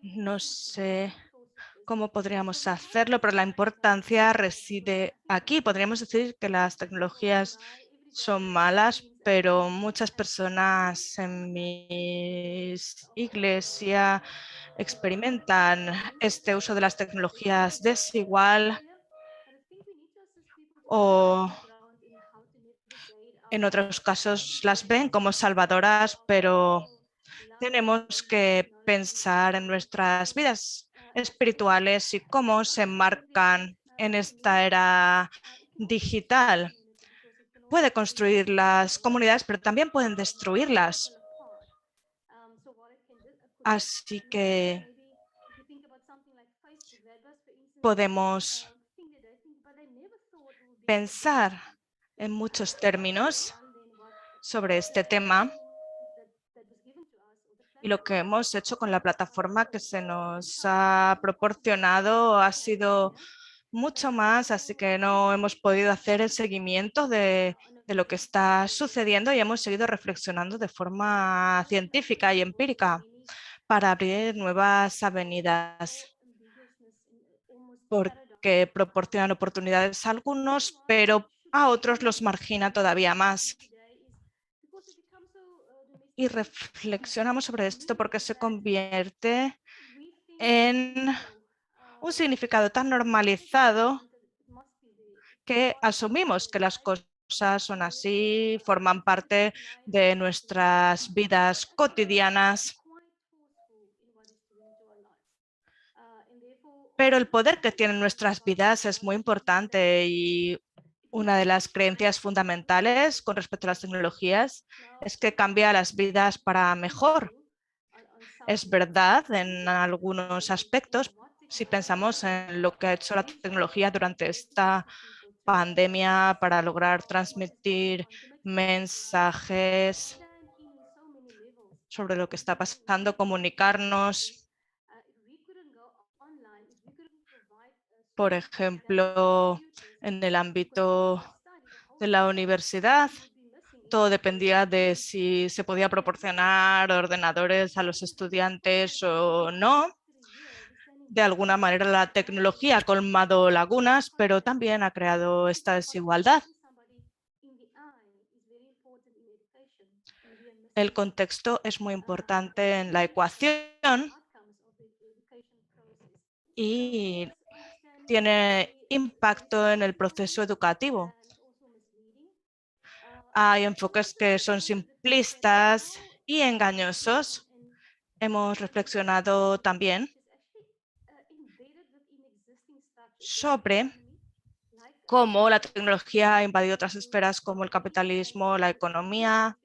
S3: No sé cómo podríamos hacerlo, pero la importancia reside aquí. Podríamos decir que las tecnologías son malas, pero muchas personas en mi iglesia experimentan este uso de las tecnologías desigual o en otros casos las ven como salvadoras, pero tenemos que pensar en nuestras vidas espirituales y cómo se enmarcan en esta era digital. Puede construir las comunidades, pero también pueden destruirlas. Así que podemos pensar en muchos términos sobre este tema. Y lo que hemos hecho con la plataforma que se nos ha proporcionado ha sido mucho más, así que no hemos podido hacer el seguimiento de lo que está sucediendo y hemos seguido reflexionando de forma científica y empírica para abrir nuevas avenidas, porque proporcionan oportunidades a algunos, pero a otros los margina todavía más. Y reflexionamos sobre esto porque se convierte en un significado tan normalizado que asumimos que las cosas son así, forman parte de nuestras vidas cotidianas. Pero el poder que tienen nuestras vidas es muy importante y una de las creencias fundamentales con respecto a las tecnologías es que cambia las vidas para mejor. Es verdad en algunos aspectos, si pensamos en lo que ha hecho la tecnología durante esta pandemia para lograr transmitir mensajes sobre lo que está pasando, comunicarnos. Por ejemplo, en el ámbito de la universidad, todo dependía de si se podía proporcionar ordenadores a los estudiantes o no. De alguna manera la tecnología ha colmado lagunas, pero también ha creado esta desigualdad. El contexto es muy importante en la ecuación y tiene impacto en el proceso educativo. Hay enfoques que son simplistas y engañosos. Hemos reflexionado también sobre cómo la tecnología ha invadido otras esferas como el capitalismo, la economía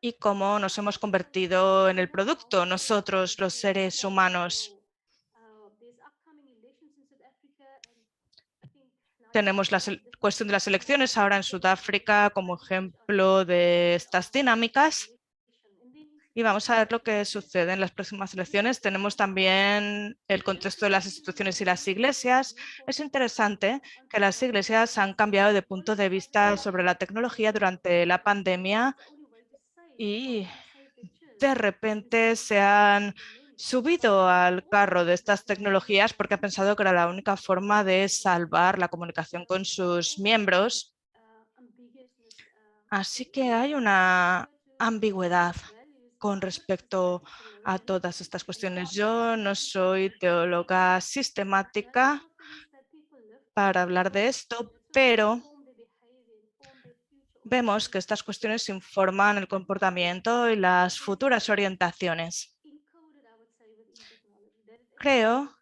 S3: y cómo nos hemos convertido en el producto, nosotros los seres humanos. Tenemos la cuestión de las elecciones ahora en Sudáfrica como ejemplo de estas dinámicas. y vamos a ver lo que sucede en las próximas elecciones. Tenemos también el contexto de las instituciones y las iglesias. Es interesante que las iglesias han cambiado de punto de vista sobre la tecnología durante la pandemia y de repente se han subido al carro de estas tecnologías porque han pensado que era la única forma de salvar la comunicación con sus miembros. Así que hay una ambigüedad con respecto a todas estas cuestiones. Yo no soy teóloga sistemática para hablar de esto, pero vemos que estas cuestiones informan el comportamiento y las futuras orientaciones. Creo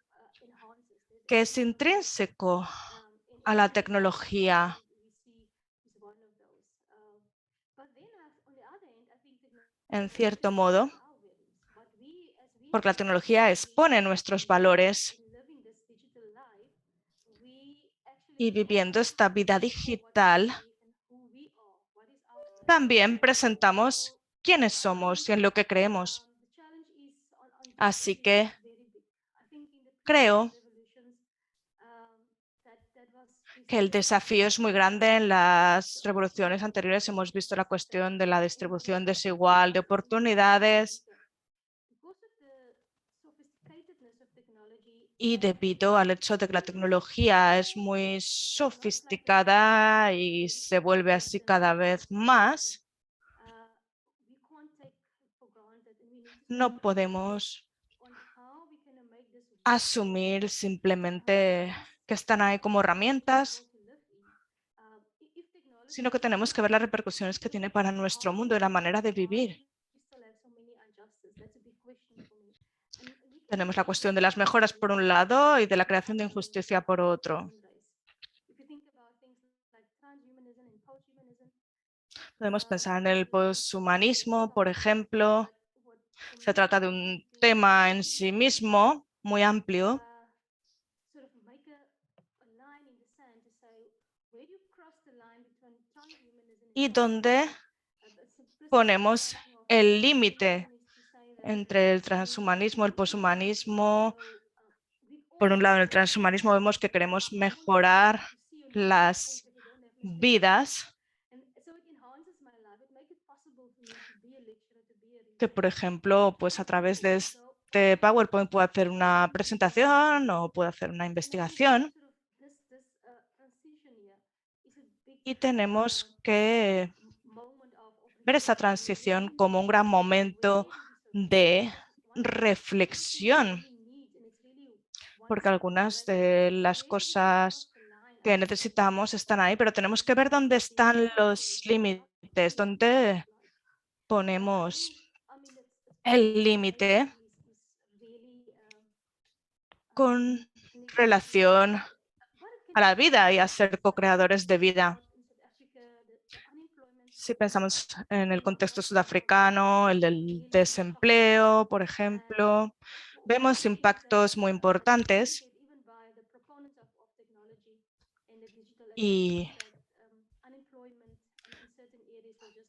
S3: que es intrínseco a la tecnología. En cierto modo, porque la tecnología expone nuestros valores y viviendo esta vida digital, también presentamos quiénes somos y en lo que creemos. Así que creo que el desafío es muy grande. En las revoluciones anteriores hemos visto la cuestión de la distribución desigual de oportunidades y debido al hecho de que la tecnología es muy sofisticada y se vuelve así cada vez más, no podemos asumir simplemente que están ahí como herramientas, sino que tenemos que ver las repercusiones que tiene para nuestro mundo y la manera de vivir. Tenemos la cuestión de las mejoras por un lado y de la creación de injusticia por otro. Podemos pensar en el poshumanismo, por ejemplo. Se trata de un tema en sí mismo muy amplio y donde ponemos el límite entre el transhumanismo y el poshumanismo. Por un lado, en el transhumanismo vemos que queremos mejorar las vidas, que por ejemplo, pues a través de este PowerPoint puedo hacer una presentación o puedo hacer una investigación. Y tenemos que ver esa transición como un gran momento de reflexión, porque algunas de las cosas que necesitamos están ahí, pero tenemos que ver dónde están los límites, dónde ponemos el límite con relación a la vida y a ser co-creadores de vida. Si pensamos en el contexto sudafricano, el del desempleo, por ejemplo, vemos impactos muy importantes y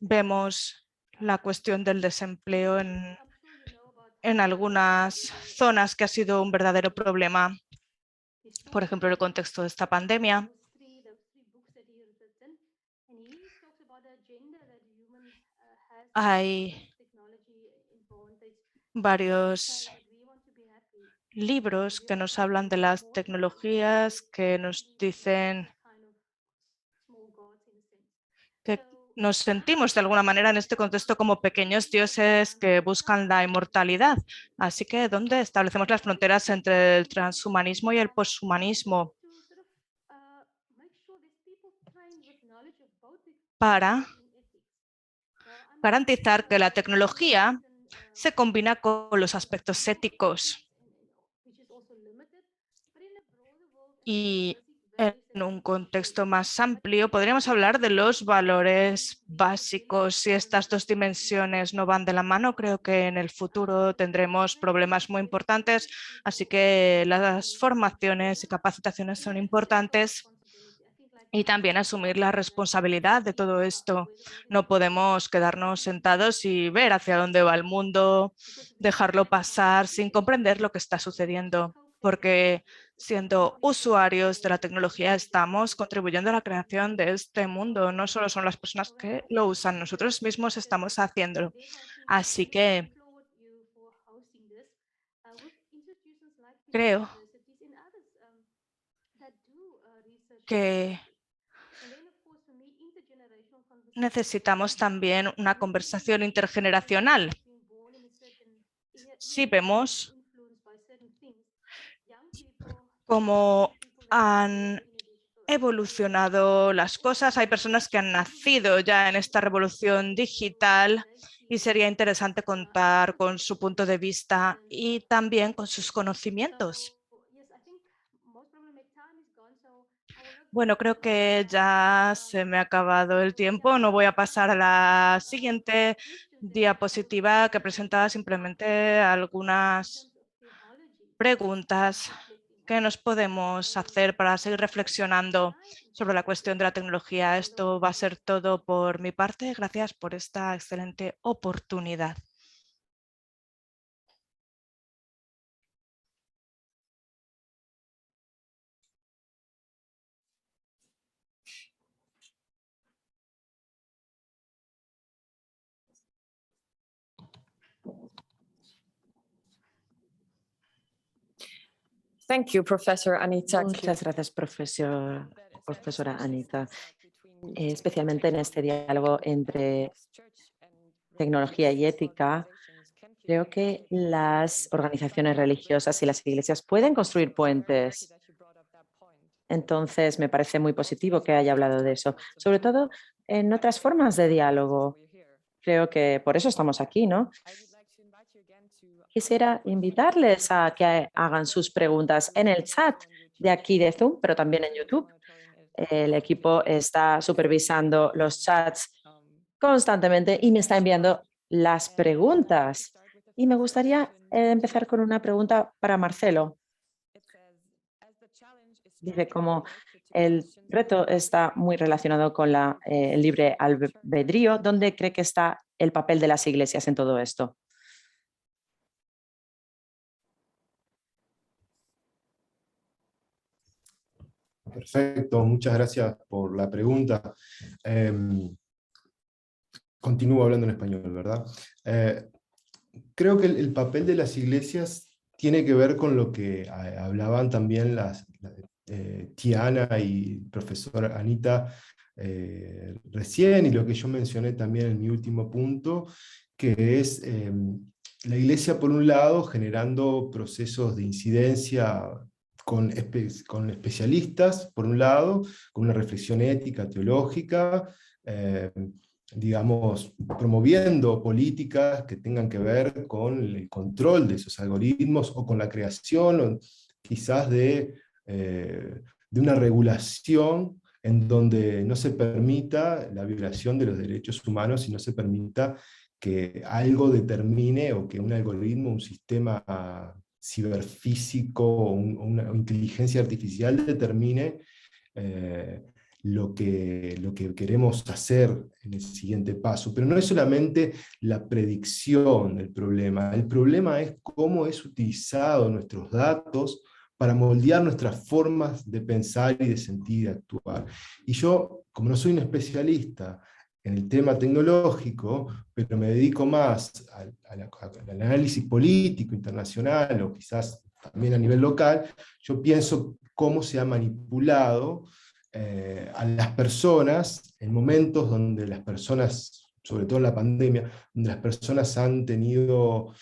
S3: vemos la cuestión del desempleo en algunas zonas que ha sido un verdadero problema, por ejemplo, en el contexto de esta pandemia. Hay varios libros que nos hablan de las tecnologías, que nos dicen que nos sentimos de alguna manera en este contexto como pequeños dioses que buscan la inmortalidad. Así que, ¿dónde establecemos las fronteras entre el transhumanismo y el poshumanismo? Para garantizar que la tecnología se combina con los aspectos éticos y en un contexto más amplio podríamos hablar de los valores básicos. Si estas dos dimensiones no van de la mano, creo que en el futuro tendremos problemas muy importantes, así que las formaciones y capacitaciones son importantes. y también asumir la responsabilidad de todo esto. No podemos quedarnos sentados y ver hacia dónde va el mundo, dejarlo pasar sin comprender lo que está sucediendo, porque siendo usuarios de la tecnología estamos contribuyendo a la creación de este mundo. No solo son las personas que lo usan, nosotros mismos estamos haciéndolo. Así que creo que necesitamos también una conversación intergeneracional. Si vemos cómo han evolucionado las cosas, hay personas que han nacido ya en esta revolución digital y sería interesante contar con su punto de vista y también con sus conocimientos. Bueno, creo que ya se me ha acabado el tiempo. No voy a pasar a la siguiente diapositiva que presentaba simplemente algunas preguntas que nos podemos hacer para seguir reflexionando sobre la cuestión de la tecnología. Esto va a ser todo por mi parte. Gracias por esta excelente oportunidad.
S1: Thank you, Professor Anita.
S2: Muchas gracias, profesora Anita. Especialmente en este diálogo entre tecnología y ética, creo que las organizaciones religiosas y las iglesias pueden construir puentes. Entonces, me parece muy positivo que haya hablado de eso, sobre todo en otras formas de diálogo. Creo que por eso estamos aquí, ¿no? Quisiera invitarles a que hagan sus preguntas en el chat de aquí de Zoom, pero también en YouTube. El equipo está supervisando los chats constantemente y me está enviando las preguntas. Y me gustaría empezar con una pregunta para Marcelo. Dice como el reto está muy relacionado con el libre albedrío. ¿Dónde cree que está el papel de las iglesias en todo esto?
S4: Perfecto, muchas gracias por la pregunta. Continúo hablando en español, ¿verdad? Creo que el papel de las iglesias tiene que ver con lo que hablaban también Tiana y profesora Anita recién, y lo que yo mencioné también en mi último punto, que es la iglesia, por un lado, generando procesos de incidencia con especialistas, por un lado, con una reflexión ética, teológica, digamos, promoviendo políticas que tengan que ver con el control de esos algoritmos o con la creación, o quizás de una regulación en donde no se permita la violación de los derechos humanos y no se permita que algo determine, o que un algoritmo, un sistema ciberfísico o una inteligencia artificial determine lo que queremos hacer en el siguiente paso. Pero no es solamente la predicción el problema es cómo es utilizado nuestros datos para moldear nuestras formas de pensar y de sentir y de actuar. Y yo, como no soy un especialista en el tema tecnológico, pero me dedico más al análisis político internacional, o quizás también a nivel local, yo pienso cómo se ha manipulado a las personas en momentos donde las personas, sobre todo en la pandemia, donde las personas han tenido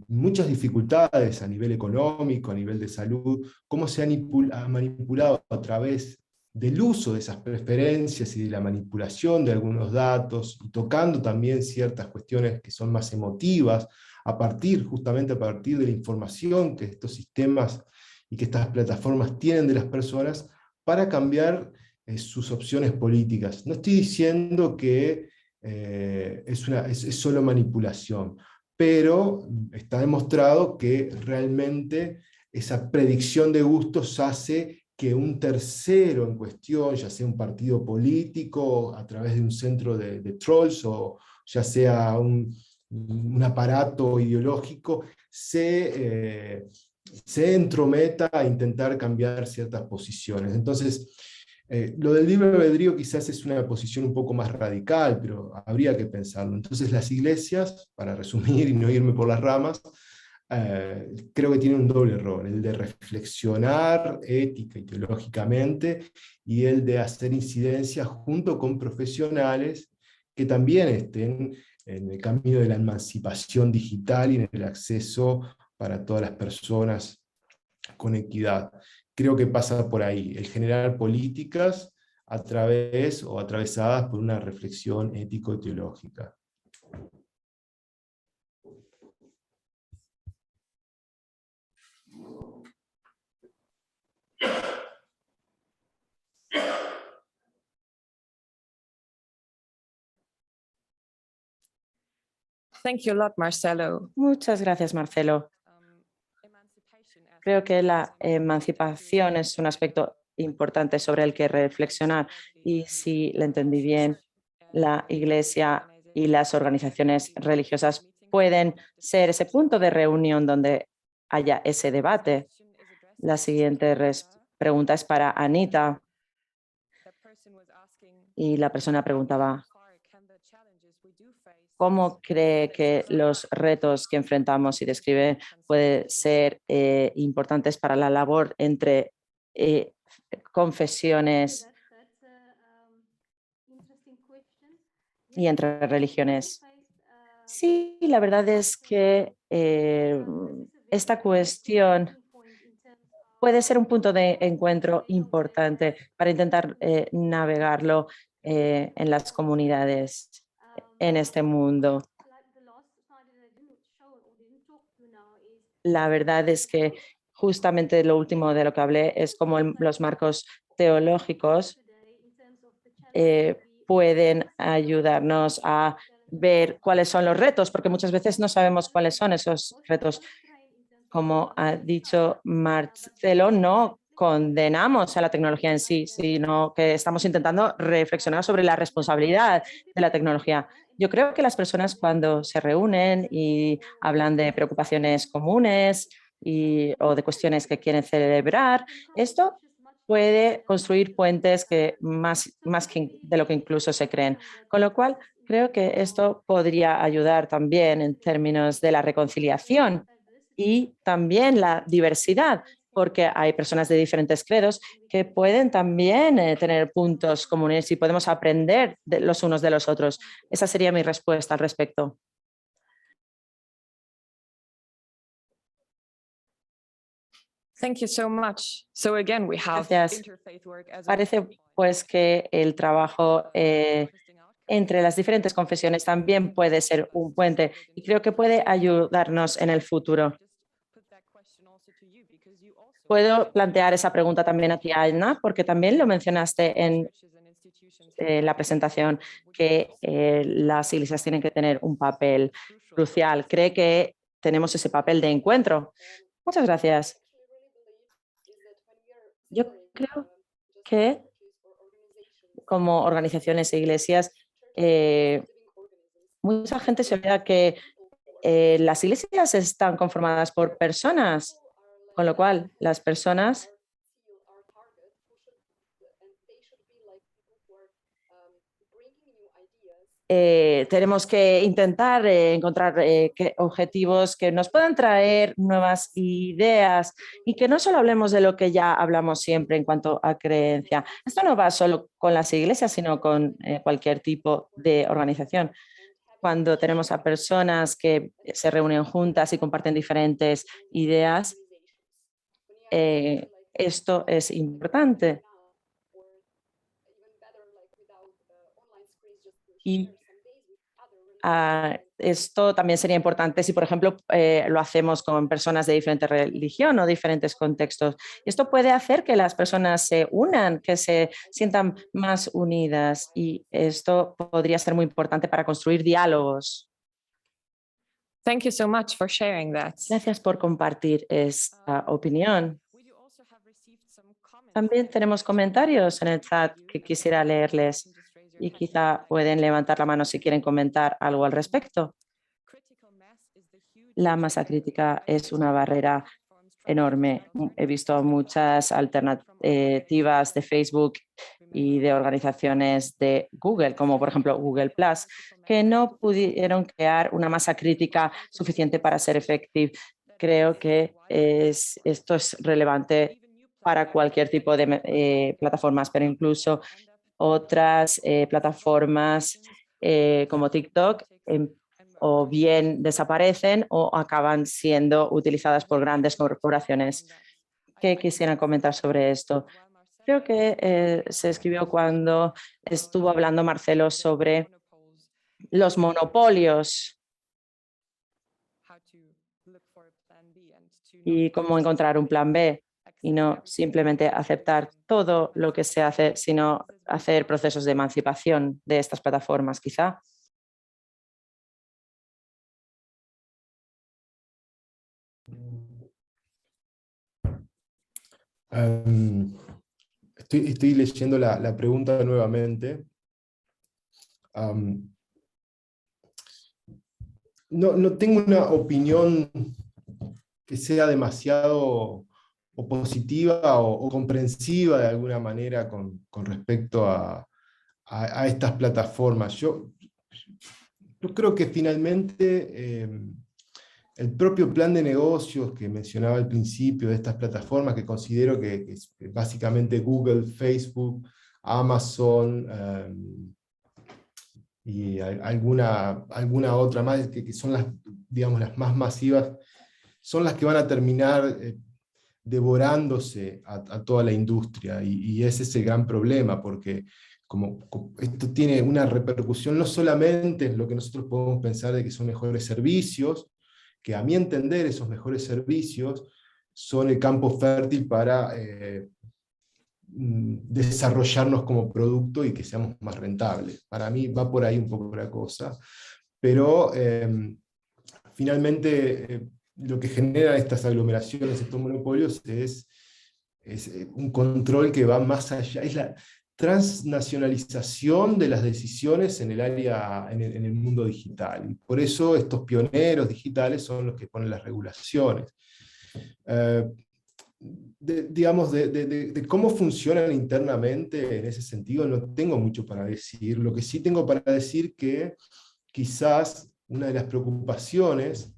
S4: muchas dificultades a nivel económico, a nivel de salud, cómo se ha manipulado a través del uso de esas preferencias y de la manipulación de algunos datos, y tocando también ciertas cuestiones que son más emotivas, justamente a partir de la información que estos sistemas y que estas plataformas tienen de las personas, para cambiar sus opciones políticas. No estoy diciendo que es solo manipulación, pero está demostrado que realmente esa predicción de gustos hace que un tercero en cuestión, ya sea un partido político, a través de un centro de trolls, o ya sea un aparato ideológico, se entrometa a intentar cambiar ciertas posiciones. Entonces, lo del libre albedrío quizás es una posición un poco más radical, pero habría que pensarlo. Entonces las iglesias, para resumir y no irme por las ramas, creo que tienen un doble error, el de reflexionar ética y teológicamente, y el de hacer incidencia junto con profesionales que también estén en el camino de la emancipación digital y en el acceso para todas las personas con equidad. Creo que pasa por ahí, el generar políticas a través o atravesadas por una reflexión ético-teológica.
S1: Thank you a lot, Marcelo.
S2: Muchas gracias, Marcelo. Creo que la emancipación es un aspecto importante sobre el que reflexionar, y si le entendí bien, la Iglesia y las organizaciones religiosas pueden ser ese punto de reunión donde haya ese debate. La siguiente pregunta es para Anita, y la persona preguntaba: ¿cómo cree que los retos que enfrentamos y describe pueden ser importantes para la labor entre confesiones y entre religiones? Sí, la verdad es que esta cuestión puede ser un punto de encuentro importante para intentar navegarlo en las comunidades en este mundo. La verdad es que justamente lo último de lo que hablé es cómo los marcos teológicos pueden ayudarnos a ver cuáles son los retos, porque muchas veces no sabemos cuáles son esos retos. Como ha dicho Marcelo, no condenamos a la tecnología en sí, sino que estamos intentando reflexionar sobre la responsabilidad de la tecnología. Yo creo que las personas, cuando se reúnen y hablan de preocupaciones comunes o de cuestiones que quieren celebrar, esto puede construir puentes que más que de lo que incluso se creen. Con lo cual, creo que esto podría ayudar también en términos de la reconciliación y también la diversidad, porque hay personas de diferentes credos que pueden también tener puntos comunes y podemos aprender de los unos de los otros. Esa sería mi respuesta al respecto.
S1: Thank you so much. So again, we have
S2: Gracias.
S1: interfaith work as a
S2: Parece pues que el trabajo entre las diferentes confesiones también puede ser un puente, y creo que puede ayudarnos en el futuro. Puedo plantear esa pregunta también a ti, Ana, porque también lo mencionaste en la presentación, que las iglesias tienen que tener un papel crucial. ¿Cree que tenemos ese papel de encuentro? Muchas gracias. Yo creo que como organizaciones e iglesias, mucha gente se olvida que las iglesias están conformadas por personas, con lo cual las personas tenemos que intentar encontrar objetivos que nos puedan traer nuevas ideas, y que no solo hablemos de lo que ya hablamos siempre en cuanto a creencia. Esto no va solo con las iglesias, sino con cualquier tipo de organización. Cuando tenemos a personas que se reúnen juntas y comparten diferentes ideas, esto es importante. Y esto también sería importante si, por ejemplo, lo hacemos con personas de diferente religión o diferentes contextos. Esto puede hacer que las personas se unan, que se sientan más unidas, y esto podría ser muy importante para construir diálogos.
S1: Thank you so much for sharing that.
S2: Gracias por compartir esta opinión. También tenemos comentarios en el chat que quisiera leerles y quizá pueden levantar la mano si quieren comentar algo al respecto. La masa crítica es una barrera enorme. He visto muchas alternativas de Facebook y de organizaciones de Google, como por ejemplo Google Plus, que no pudieron crear una masa crítica suficiente para ser efectivo. Creo que esto es relevante para cualquier tipo de plataformas, pero incluso otras plataformas como TikTok o bien desaparecen o acaban siendo utilizadas por grandes corporaciones. ¿Qué quisieran comentar sobre esto? Creo que se escribió cuando estuvo hablando Marcelo sobre los monopolios y cómo encontrar un plan B y no simplemente aceptar todo lo que se hace, sino hacer procesos de emancipación de estas plataformas, quizá.
S4: Estoy leyendo la pregunta nuevamente. No tengo una opinión que sea demasiado o positiva o comprensiva de alguna manera con respecto a estas plataformas. Yo creo que finalmente el propio plan de negocios que mencionaba al principio de estas plataformas, que considero que es básicamente Google, Facebook, Amazon, y alguna otra más, que son las, digamos, las más masivas, son las que van a terminar devorándose a toda la industria, y ese es el gran problema, porque como esto tiene una repercusión no solamente en lo que nosotros podemos pensar de que son mejores servicios, que a mi entender esos mejores servicios son el campo fértil para desarrollarnos como producto y que seamos más rentables. Para mí va por ahí un poco la cosa, pero finalmente lo que generan estas aglomeraciones, estos monopolios, es un control que va más allá, es la transnacionalización de las decisiones en el área, en el mundo digital. Y por eso estos pioneros digitales son los que ponen las regulaciones. Digamos, de cómo funcionan internamente en ese sentido, no tengo mucho para decir. Lo que sí tengo para decir que quizás una de las preocupaciones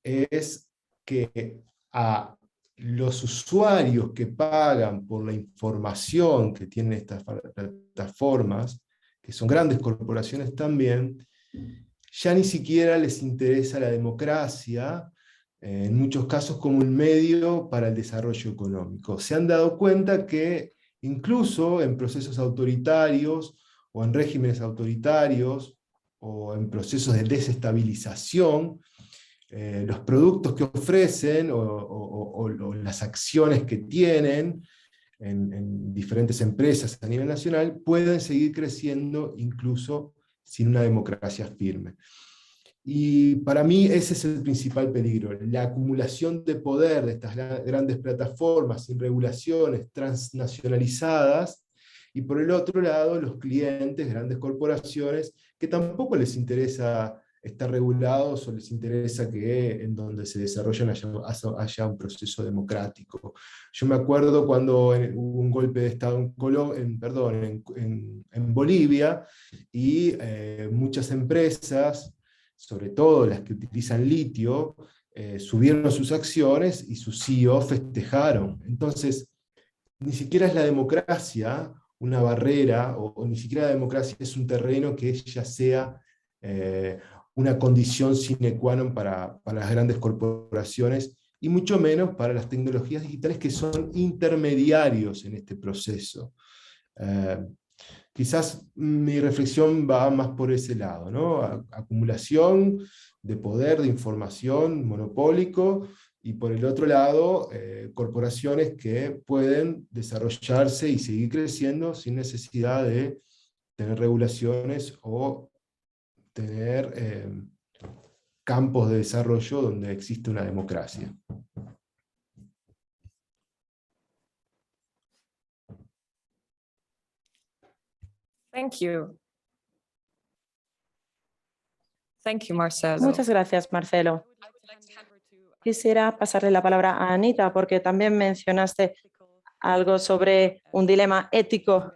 S4: es que a los usuarios que pagan por la información que tienen estas plataformas, que son grandes corporaciones también, ya ni siquiera les interesa la democracia, en muchos casos como un medio para el desarrollo económico. Se han dado cuenta que incluso en procesos autoritarios o en regímenes autoritarios o en procesos de desestabilización, los productos que ofrecen o las acciones que tienen en diferentes empresas a nivel nacional pueden seguir creciendo incluso sin una democracia firme. Y para mí ese es el principal peligro, la acumulación de poder de estas grandes plataformas sin regulaciones transnacionalizadas, y por el otro lado los clientes, grandes corporaciones, que tampoco les interesa estar regulados o les interesa que en donde se desarrollan haya un proceso democrático. Yo me acuerdo cuando hubo un golpe de Estado en Bolivia, y muchas empresas, sobre todo las que utilizan litio, subieron sus acciones y sus CEO festejaron. Entonces, ni siquiera es la democracia una barrera, o ni siquiera la democracia es un terreno que ya sea una condición sine qua non para las grandes corporaciones, y mucho menos para las tecnologías digitales, que son intermediarios en este proceso. Quizás mi reflexión va más por ese lado, ¿no? Acumulación de poder, de información, monopólico, y por el otro lado, corporaciones que pueden desarrollarse y seguir creciendo sin necesidad de tener regulaciones o tener campos de desarrollo donde existe una democracia.
S1: Thank you. Thank you, Marcelo.
S2: Muchas gracias, Marcelo. Quisiera pasarle la palabra a Anita porque también mencionaste algo sobre un dilema ético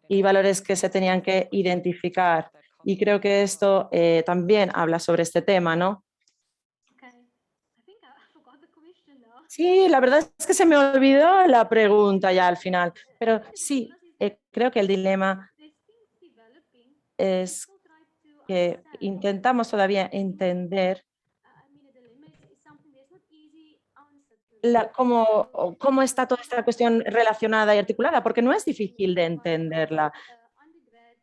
S2: y valores que se tenían que identificar. Y creo que esto también habla sobre este tema, ¿no?
S5: Okay. I think I forgot the question now.
S2: Sí, la verdad es que se me olvidó la pregunta ya al final, pero sí, creo que el dilema
S5: There's things developing.
S2: es
S5: People try to
S2: que
S5: understand.
S2: intentamos todavía entender
S5: I mean, a dilemma is something there's not easy answer to it.
S2: cómo está toda esta cuestión relacionada y articulada, porque no es difícil de entenderla.
S5: Undergrad,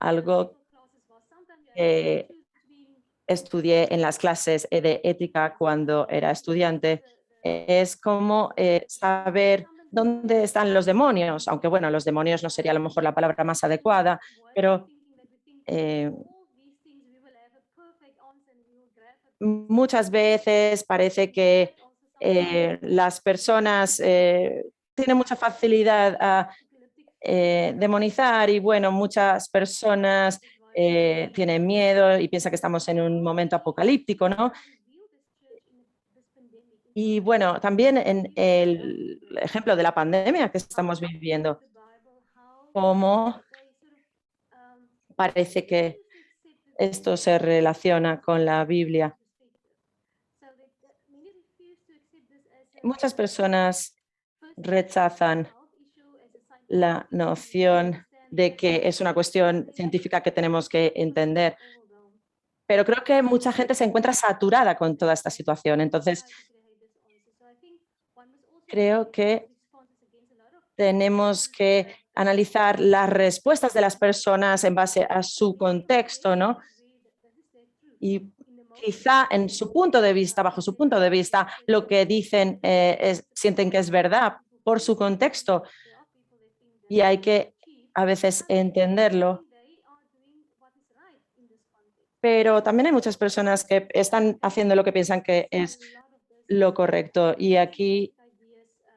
S2: Algo
S5: classes was sometimes you have
S2: que
S5: to choose between
S2: estudié en las clases de ética cuando era estudiante es cómo saber dónde están los demonios, aunque bueno, los demonios no sería a lo mejor la palabra más adecuada, pero muchas veces parece que las personas tienen mucha facilidad a demonizar y bueno, muchas personas tienen miedo y piensan que estamos en un momento apocalíptico, ¿no? Y bueno, también en el ejemplo de la pandemia que estamos viviendo, cómo parece que esto se relaciona con la Biblia. Muchas personas rechazan la noción de que es una cuestión científica que tenemos que entender, pero creo que mucha gente se encuentra saturada con toda esta situación. Entonces, creo que tenemos que analizar las respuestas de las personas en base a su contexto, ¿no? Y quizá en su punto de vista, bajo su punto de vista, lo que dicen sienten que es verdad por su contexto y hay que a veces entenderlo. Pero también hay muchas personas que están haciendo lo que piensan que es lo correcto. Y aquí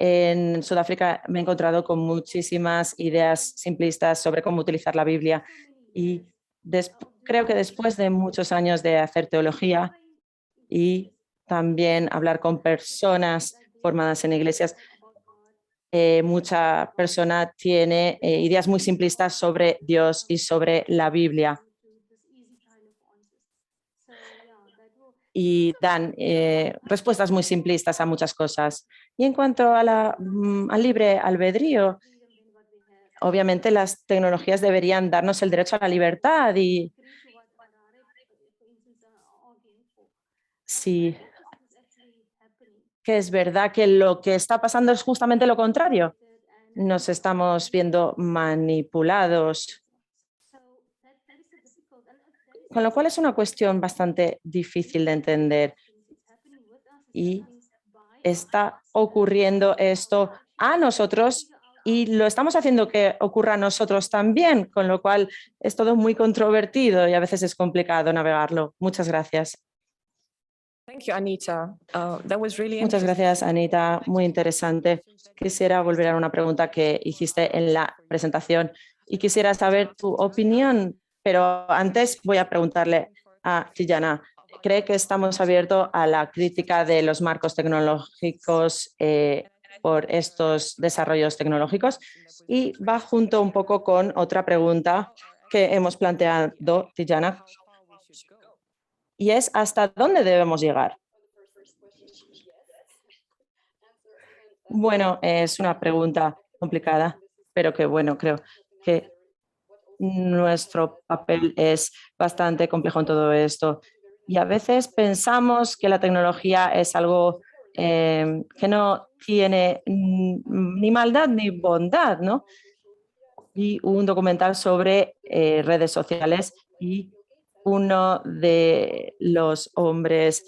S2: en Sudáfrica me he encontrado con muchísimas ideas simplistas sobre cómo utilizar la Biblia. Y creo que después de muchos años de hacer teología y también hablar con personas formadas en iglesias, mucha persona tiene ideas muy simplistas sobre Dios y sobre la Biblia. Y dan respuestas muy simplistas a muchas cosas. Y en cuanto a al libre albedrío, obviamente las tecnologías deberían darnos el derecho a la libertad y sí, que es verdad que lo que está pasando es justamente lo contrario. Nos estamos viendo manipulados, con lo cual es una cuestión bastante difícil de entender. Y está ocurriendo esto a nosotros y lo estamos haciendo que ocurra a nosotros también, con lo cual es todo muy controvertido y a veces es complicado navegarlo. Muchas gracias.
S1: Thank you, Anita. That was really
S2: Muchas
S1: interesting.
S2: gracias, Anita. Muy interesante. Quisiera volver a una pregunta que hiciste en la presentación y quisiera saber tu opinión, pero antes voy a preguntarle a Tijana. ¿Cree que estamos abiertos a la crítica de los marcos tecnológicos por estos desarrollos tecnológicos? Y va junto un poco con otra pregunta que hemos planteado, Tijana, y es ¿hasta dónde debemos llegar? Bueno, es una pregunta complicada, pero que bueno, creo que nuestro papel es bastante complejo en todo esto. Y a veces pensamos que la tecnología es algo que no tiene ni maldad ni bondad, ¿no? Vi un documental sobre redes sociales y uno de los hombres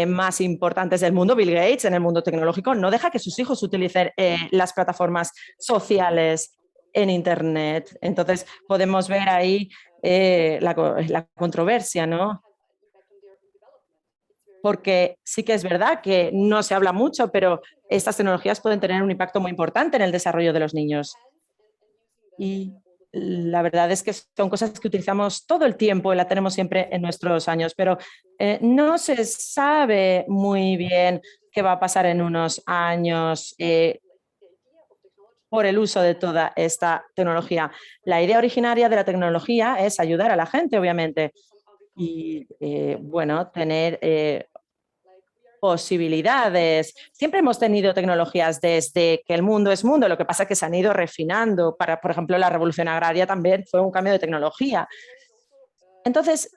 S2: más importantes del mundo, Bill Gates, en el mundo tecnológico, no deja que sus hijos utilicen las plataformas sociales en Internet. Entonces, podemos ver ahí la controversia, ¿no? Porque sí que es verdad que no se habla mucho, pero estas tecnologías pueden tener un impacto muy importante en el desarrollo de los niños. Y la verdad es que son cosas que utilizamos todo el tiempo y la tenemos siempre en nuestros años, pero no se sabe muy bien qué va a pasar en unos años por el uso de toda esta tecnología. La idea originaria de la tecnología es ayudar a la gente, obviamente, y bueno, tener posibilidades. Siempre hemos tenido tecnologías desde que el mundo es mundo, lo que pasa es que se han ido refinando. Por ejemplo, la revolución agraria también fue un cambio de tecnología. Entonces,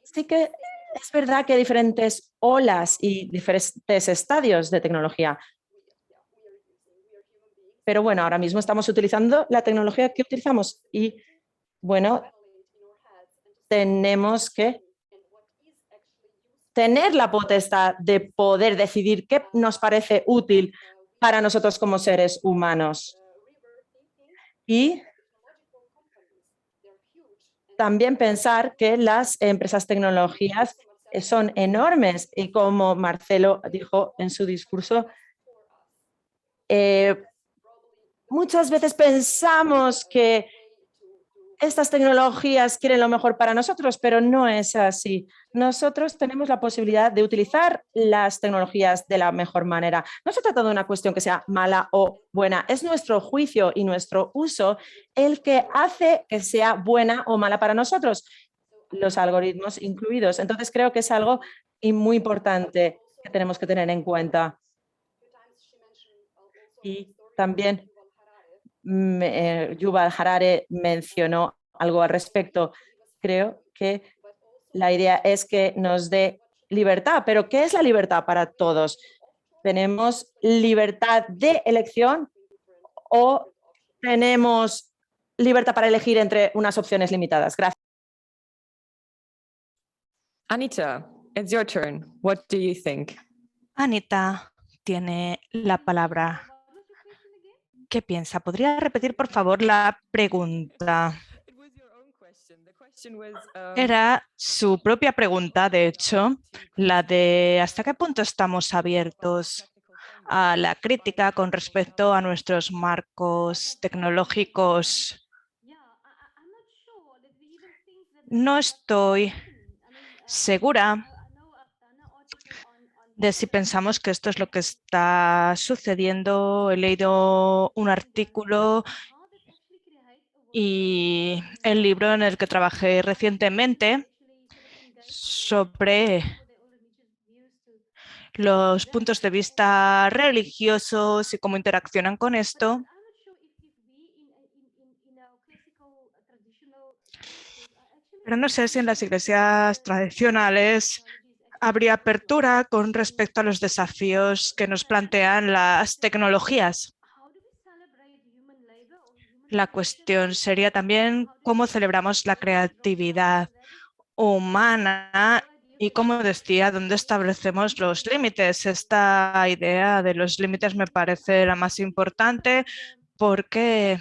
S2: sí que es verdad que hay diferentes olas y diferentes estadios de tecnología. Pero bueno, ahora mismo estamos utilizando la tecnología que utilizamos y bueno, tenemos que tener la potestad de poder decidir qué nos parece útil para nosotros como seres humanos. Y también pensar que las empresas tecnológicas son enormes y como Marcelo dijo en su discurso, muchas veces pensamos que estas tecnologías quieren lo mejor para nosotros, pero no es así. Nosotros tenemos la posibilidad de utilizar las tecnologías de la mejor manera. No se trata de una cuestión que sea mala o buena, es nuestro juicio y nuestro uso el que hace que sea buena o mala para nosotros, los algoritmos incluidos. Entonces creo que es algo muy importante que tenemos que tener en cuenta. Y también Yuval Harari mencionó algo al respecto. Creo que la idea es que nos dé libertad, pero ¿qué es la libertad para todos? ¿Tenemos libertad de elección o tenemos libertad para elegir entre unas opciones limitadas? Gracias.
S1: Anita, it's your turn. What do you think?
S3: Anita tiene la palabra. ¿Qué piensa? ¿Podría repetir, por favor, la pregunta? Era su propia pregunta, de hecho, la de ¿hasta qué punto estamos abiertos a la crítica con respecto a nuestros marcos tecnológicos? No estoy segura de si pensamos que esto es lo que está sucediendo. He leído un artículo y el libro en el que trabajé recientemente sobre los puntos de vista religiosos y cómo interaccionan con esto. Pero no sé si en las iglesias tradicionales habría apertura con respecto a los desafíos que nos plantean las tecnologías. La cuestión sería también cómo celebramos la creatividad humana y, como decía, dónde establecemos los límites. Esta idea de los límites me parece la más importante porque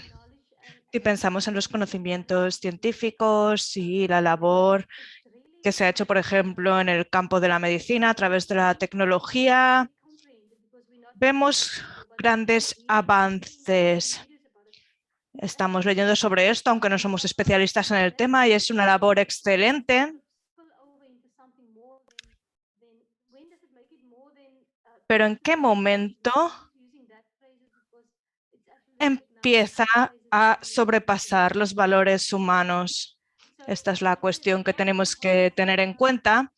S3: si pensamos en los conocimientos científicos y la labor que se ha hecho, por ejemplo, en el campo de la medicina a través de la tecnología, vemos grandes avances. Estamos leyendo sobre esto, aunque no somos especialistas en el tema, y es una labor excelente. Pero ¿en qué momento empieza a sobrepasar los valores humanos? Esta es la cuestión que tenemos que tener en cuenta.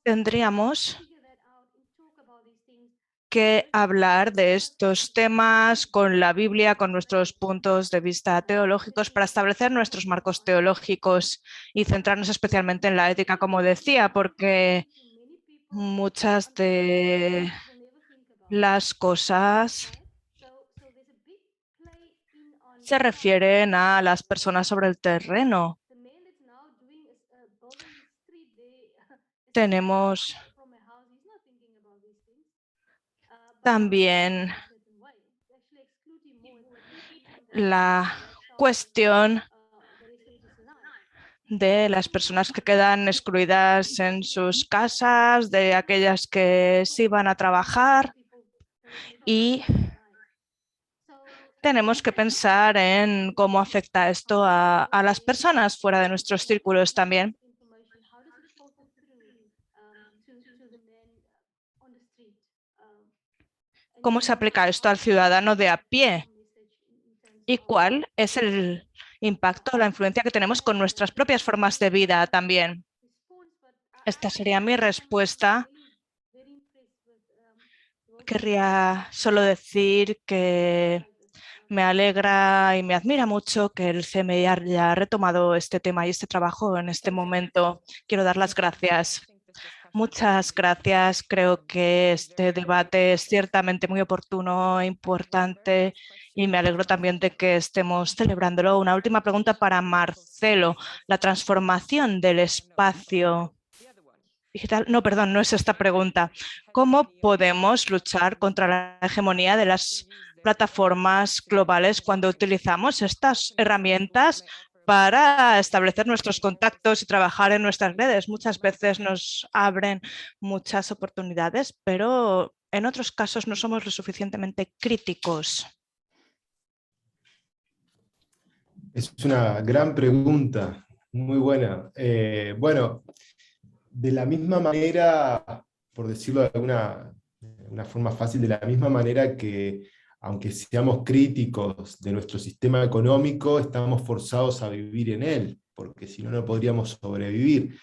S3: Tendríamos que hablar de estos temas con la Biblia, con nuestros puntos de vista teológicos, para establecer nuestros marcos teológicos y centrarnos especialmente en la ética, como decía, porque muchas de las cosas se refieren a las personas sobre el terreno. Tenemos también la cuestión de las personas que quedan excluidas en sus casas, de aquellas que sí van a trabajar y tenemos que pensar en cómo afecta esto a las personas fuera de nuestros círculos también. ¿Cómo se aplica esto al ciudadano de a pie? ¿Y cuál es el impacto, la influencia que tenemos con nuestras propias formas de vida también? Esta sería mi respuesta. Querría solo decir que me alegra y me admira mucho que el CMI haya retomado este tema y este trabajo en este momento. Quiero dar las gracias. Muchas gracias. Creo que este debate es ciertamente muy oportuno e importante y me alegro también de que estemos celebrándolo. Una última pregunta para Marcelo. La transformación del espacio digital. No, perdón, no es esta pregunta. ¿Cómo podemos luchar contra la hegemonía de las plataformas globales cuando utilizamos estas herramientas para establecer nuestros contactos y trabajar en nuestras redes? Muchas veces nos abren muchas oportunidades, pero en otros casos no somos lo suficientemente críticos.
S4: Es una gran pregunta, muy buena. Bueno, de la misma manera, por decirlo de una forma fácil, de la misma manera que aunque seamos críticos de nuestro sistema económico, estamos forzados a vivir en él, porque si no, no podríamos sobrevivir.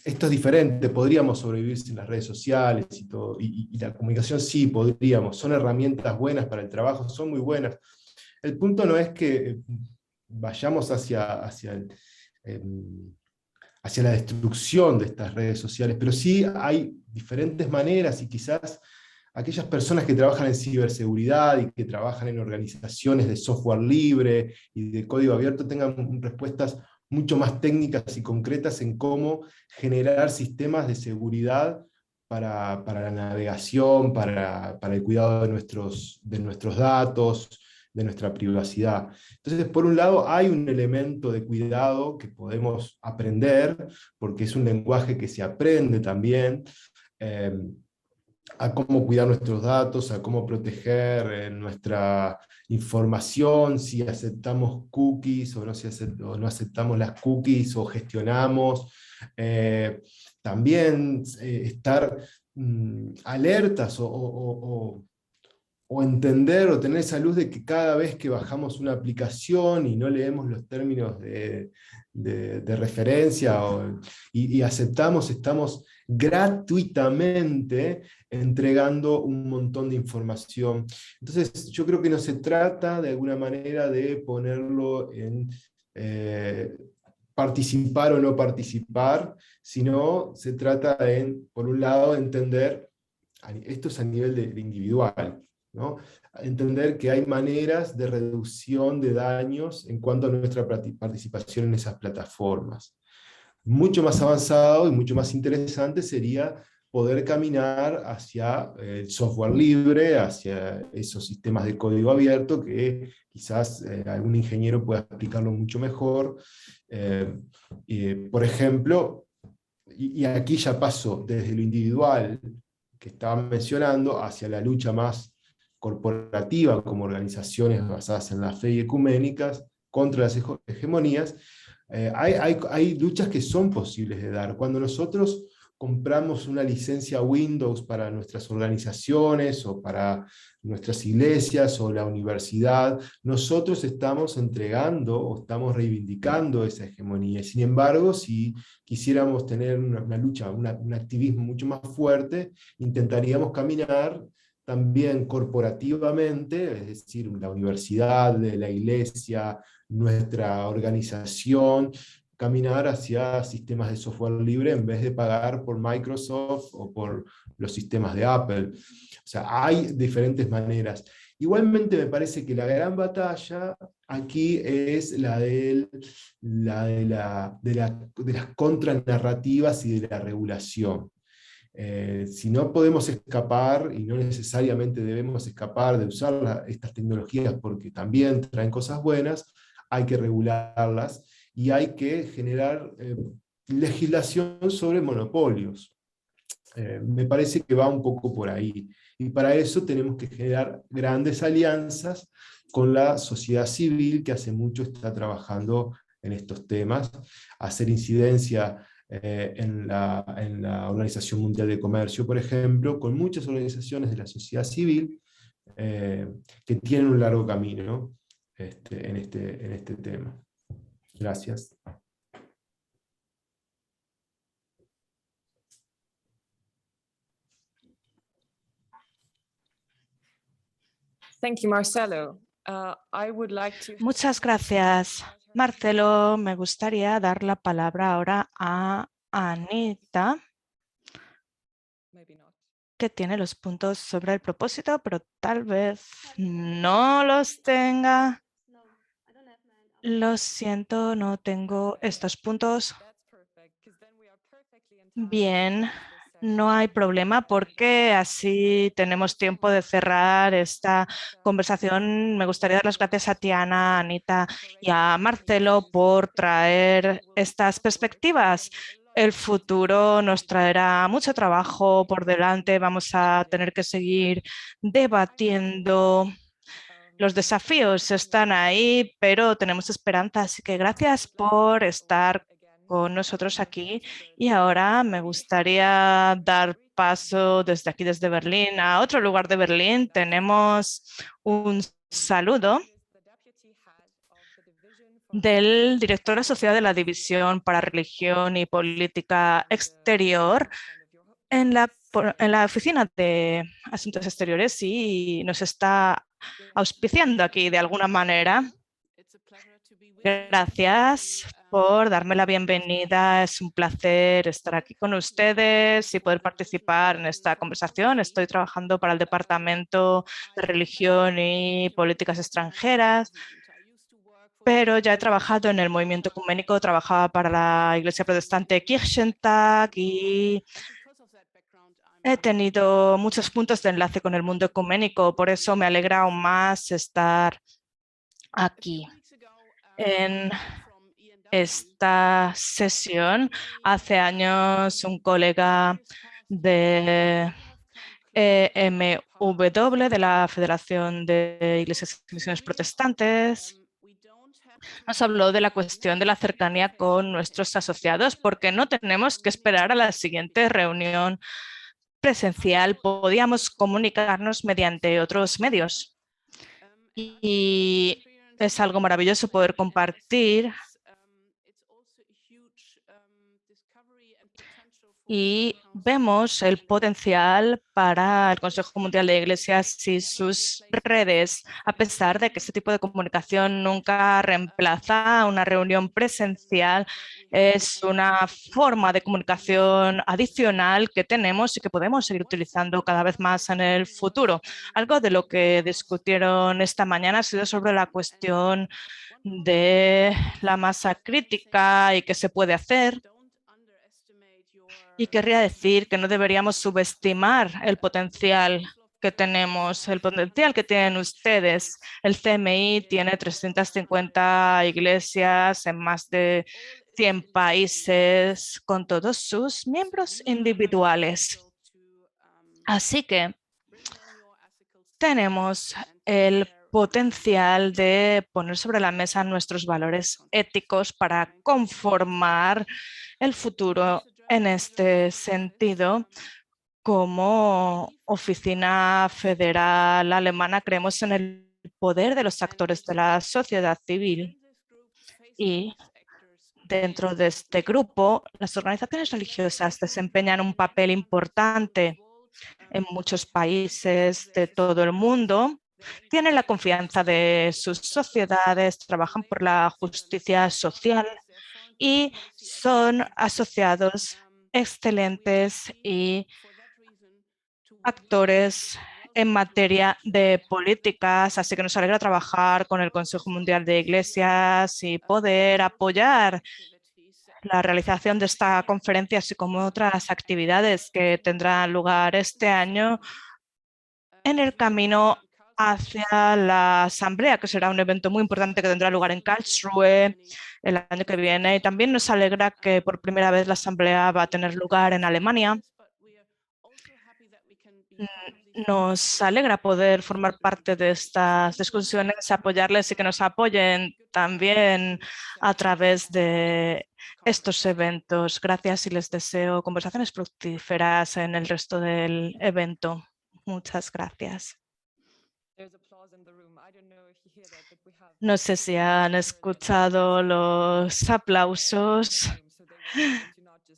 S4: Esto es diferente, podríamos sobrevivir sin las redes sociales y todo, y la comunicación sí, podríamos, son herramientas buenas para el trabajo, son muy buenas. El punto no es que vayamos hacia la destrucción de estas redes sociales, pero sí hay diferentes maneras y quizás aquellas personas que trabajan en ciberseguridad y que trabajan en organizaciones de software libre y de código abierto tengan respuestas mucho más técnicas y concretas en cómo generar sistemas de seguridad para la navegación, para el cuidado de nuestros datos, de nuestra privacidad. Entonces, por un lado, hay un elemento de cuidado que podemos aprender, porque es un lenguaje que se aprende también, a cómo cuidar nuestros datos, a cómo proteger nuestra información, si aceptamos cookies o no aceptamos las cookies o gestionamos. También estar alertas o entender o tener esa luz de que cada vez que bajamos una aplicación y no leemos los términos de referencia y aceptamos, estamos gratuitamente entregando un montón de información. Entonces yo creo que no se trata de alguna manera de ponerlo en participar o no participar, sino se trata en, por un lado, entender, esto es a nivel de individual, ¿no? Entender que hay maneras de reducción de daños en cuanto a nuestra participación en esas plataformas. Mucho más avanzado y mucho más interesante sería poder caminar hacia el software libre, hacia esos sistemas de código abierto que quizás algún ingeniero pueda explicarlo mucho mejor. Por ejemplo, y aquí ya paso desde lo individual que estaba mencionando hacia la lucha más corporativa, como organizaciones basadas en la fe y ecuménicas, contra las hegemonías. Hay luchas que son posibles de dar. Cuando nosotros compramos una licencia Windows para nuestras organizaciones o para nuestras iglesias o la universidad, nosotros estamos entregando o estamos reivindicando esa hegemonía. Sin embargo, si quisiéramos tener una lucha, un activismo mucho más fuerte, intentaríamos caminar también corporativamente, es decir, la universidad, la iglesia, nuestra organización, caminar hacia sistemas de software libre en vez de pagar por Microsoft o por los sistemas de Apple. O sea, hay diferentes maneras. Igualmente me parece que la gran batalla aquí es la de las contranarrativas y de la regulación. Si no podemos escapar, y no necesariamente debemos escapar de usar estas tecnologías porque también traen cosas buenas, hay que regularlas y hay que generar legislación sobre monopolios. Me parece que va un poco por ahí. Y para eso tenemos que generar grandes alianzas con la sociedad civil, que hace mucho está trabajando en estos temas, hacer incidencia en la Organización Mundial de Comercio, por ejemplo, con muchas organizaciones de la sociedad civil que tienen un largo camino en este tema. Gracias.
S1: Thank you, Marcelo. I would like to...
S3: Muchas gracias, Marcelo. Me gustaría dar la palabra ahora a Anita,
S1: Maybe not.
S3: que tiene los puntos sobre el propósito, pero tal vez no los tenga.
S5: No, I don't have mine.
S3: Lo siento, no tengo estos puntos.
S1: That's perfect, 'cause then we are perfectly in time to
S3: Bien,
S1: finish this
S3: no
S1: session.
S3: hay problema porque así tenemos tiempo de cerrar esta conversación. Me gustaría dar las gracias a Tiana, a Anita y a Marcelo por traer estas perspectivas. El futuro nos traerá mucho trabajo por delante. Vamos a tener que seguir debatiendo. Los desafíos están ahí, pero tenemos esperanza. Así que gracias por estar con nosotros aquí. Y ahora me gustaría dar paso desde aquí, desde Berlín, a otro lugar de Berlín. Tenemos un saludo del director asociado de la División para Religión y Política Exterior en la Oficina de Asuntos Exteriores y nos está auspiciando aquí de alguna manera. Gracias por darme la bienvenida. Es un placer estar aquí con ustedes y poder participar en esta conversación. Estoy trabajando para el Departamento de Religión y Políticas Extranjeras, pero ya he trabajado en el movimiento ecuménico, trabajaba para la Iglesia Protestante Kirchentag y he tenido muchos puntos de enlace con el mundo ecuménico, por eso me alegra aún más estar aquí. En esta sesión, hace años, un colega de EMW, de la Federación de Iglesias y Misiones Protestantes, nos habló de la cuestión de la cercanía con nuestros asociados, porque no tenemos que esperar a la siguiente reunión presencial, podíamos comunicarnos mediante otros medios. Y es algo maravilloso poder compartir y vemos el potencial para el Consejo Mundial de Iglesias y sus redes, a pesar de que este tipo de comunicación nunca reemplaza una reunión presencial. Es una forma de comunicación adicional que tenemos y que podemos seguir utilizando cada vez más en el futuro. Algo de lo que discutieron esta mañana ha sido sobre la cuestión de la masa crítica y qué se puede hacer. Y querría decir que no deberíamos subestimar el potencial que tenemos, el potencial que tienen ustedes. El CMI tiene 350 iglesias en más de 100 países con todos sus miembros individuales. Así que tenemos el potencial de poner sobre la mesa nuestros valores éticos para conformar el futuro. En este sentido, como oficina federal alemana, creemos en el poder de los actores de la sociedad civil y dentro de este grupo, las organizaciones religiosas desempeñan un papel importante en muchos países de todo el mundo. Tienen la confianza de sus sociedades, trabajan por la justicia social y son asociados excelentes y actores en materia de políticas, así que nos alegra trabajar con el Consejo Mundial de Iglesias y poder apoyar la realización de esta conferencia, así como otras actividades que tendrán lugar este año en el camino hacia la asamblea, que será un evento muy importante que tendrá lugar en Karlsruhe el año que viene. Y también nos alegra que por primera vez la asamblea va a tener lugar en Alemania. Nos alegra poder formar parte de estas discusiones, apoyarles y que nos apoyen también a través de estos eventos. Gracias y les deseo conversaciones fructíferas en el resto del evento. Muchas gracias. No sé si han escuchado los aplausos.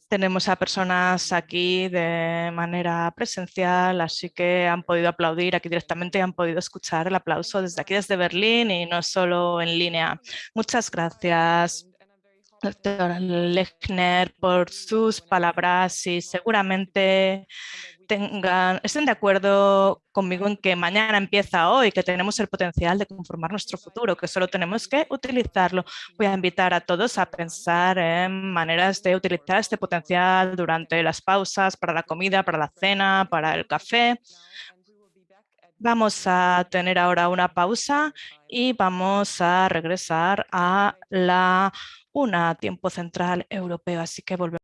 S3: Tenemos a personas aquí de manera presencial, así que han podido aplaudir aquí directamente y han podido escuchar el aplauso desde aquí, desde Berlín y no solo en línea. Muchas gracias, doctor Lechner, por sus palabras y seguramente estén de acuerdo conmigo en que mañana empieza hoy, que tenemos el potencial de conformar nuestro futuro, que solo tenemos que utilizarlo. Voy a invitar a todos a pensar en maneras de utilizar este potencial durante las pausas, para la comida, para la cena, para el café. Vamos a tener ahora una pausa y vamos a regresar a la 1 tiempo central europeo, así que volvemos.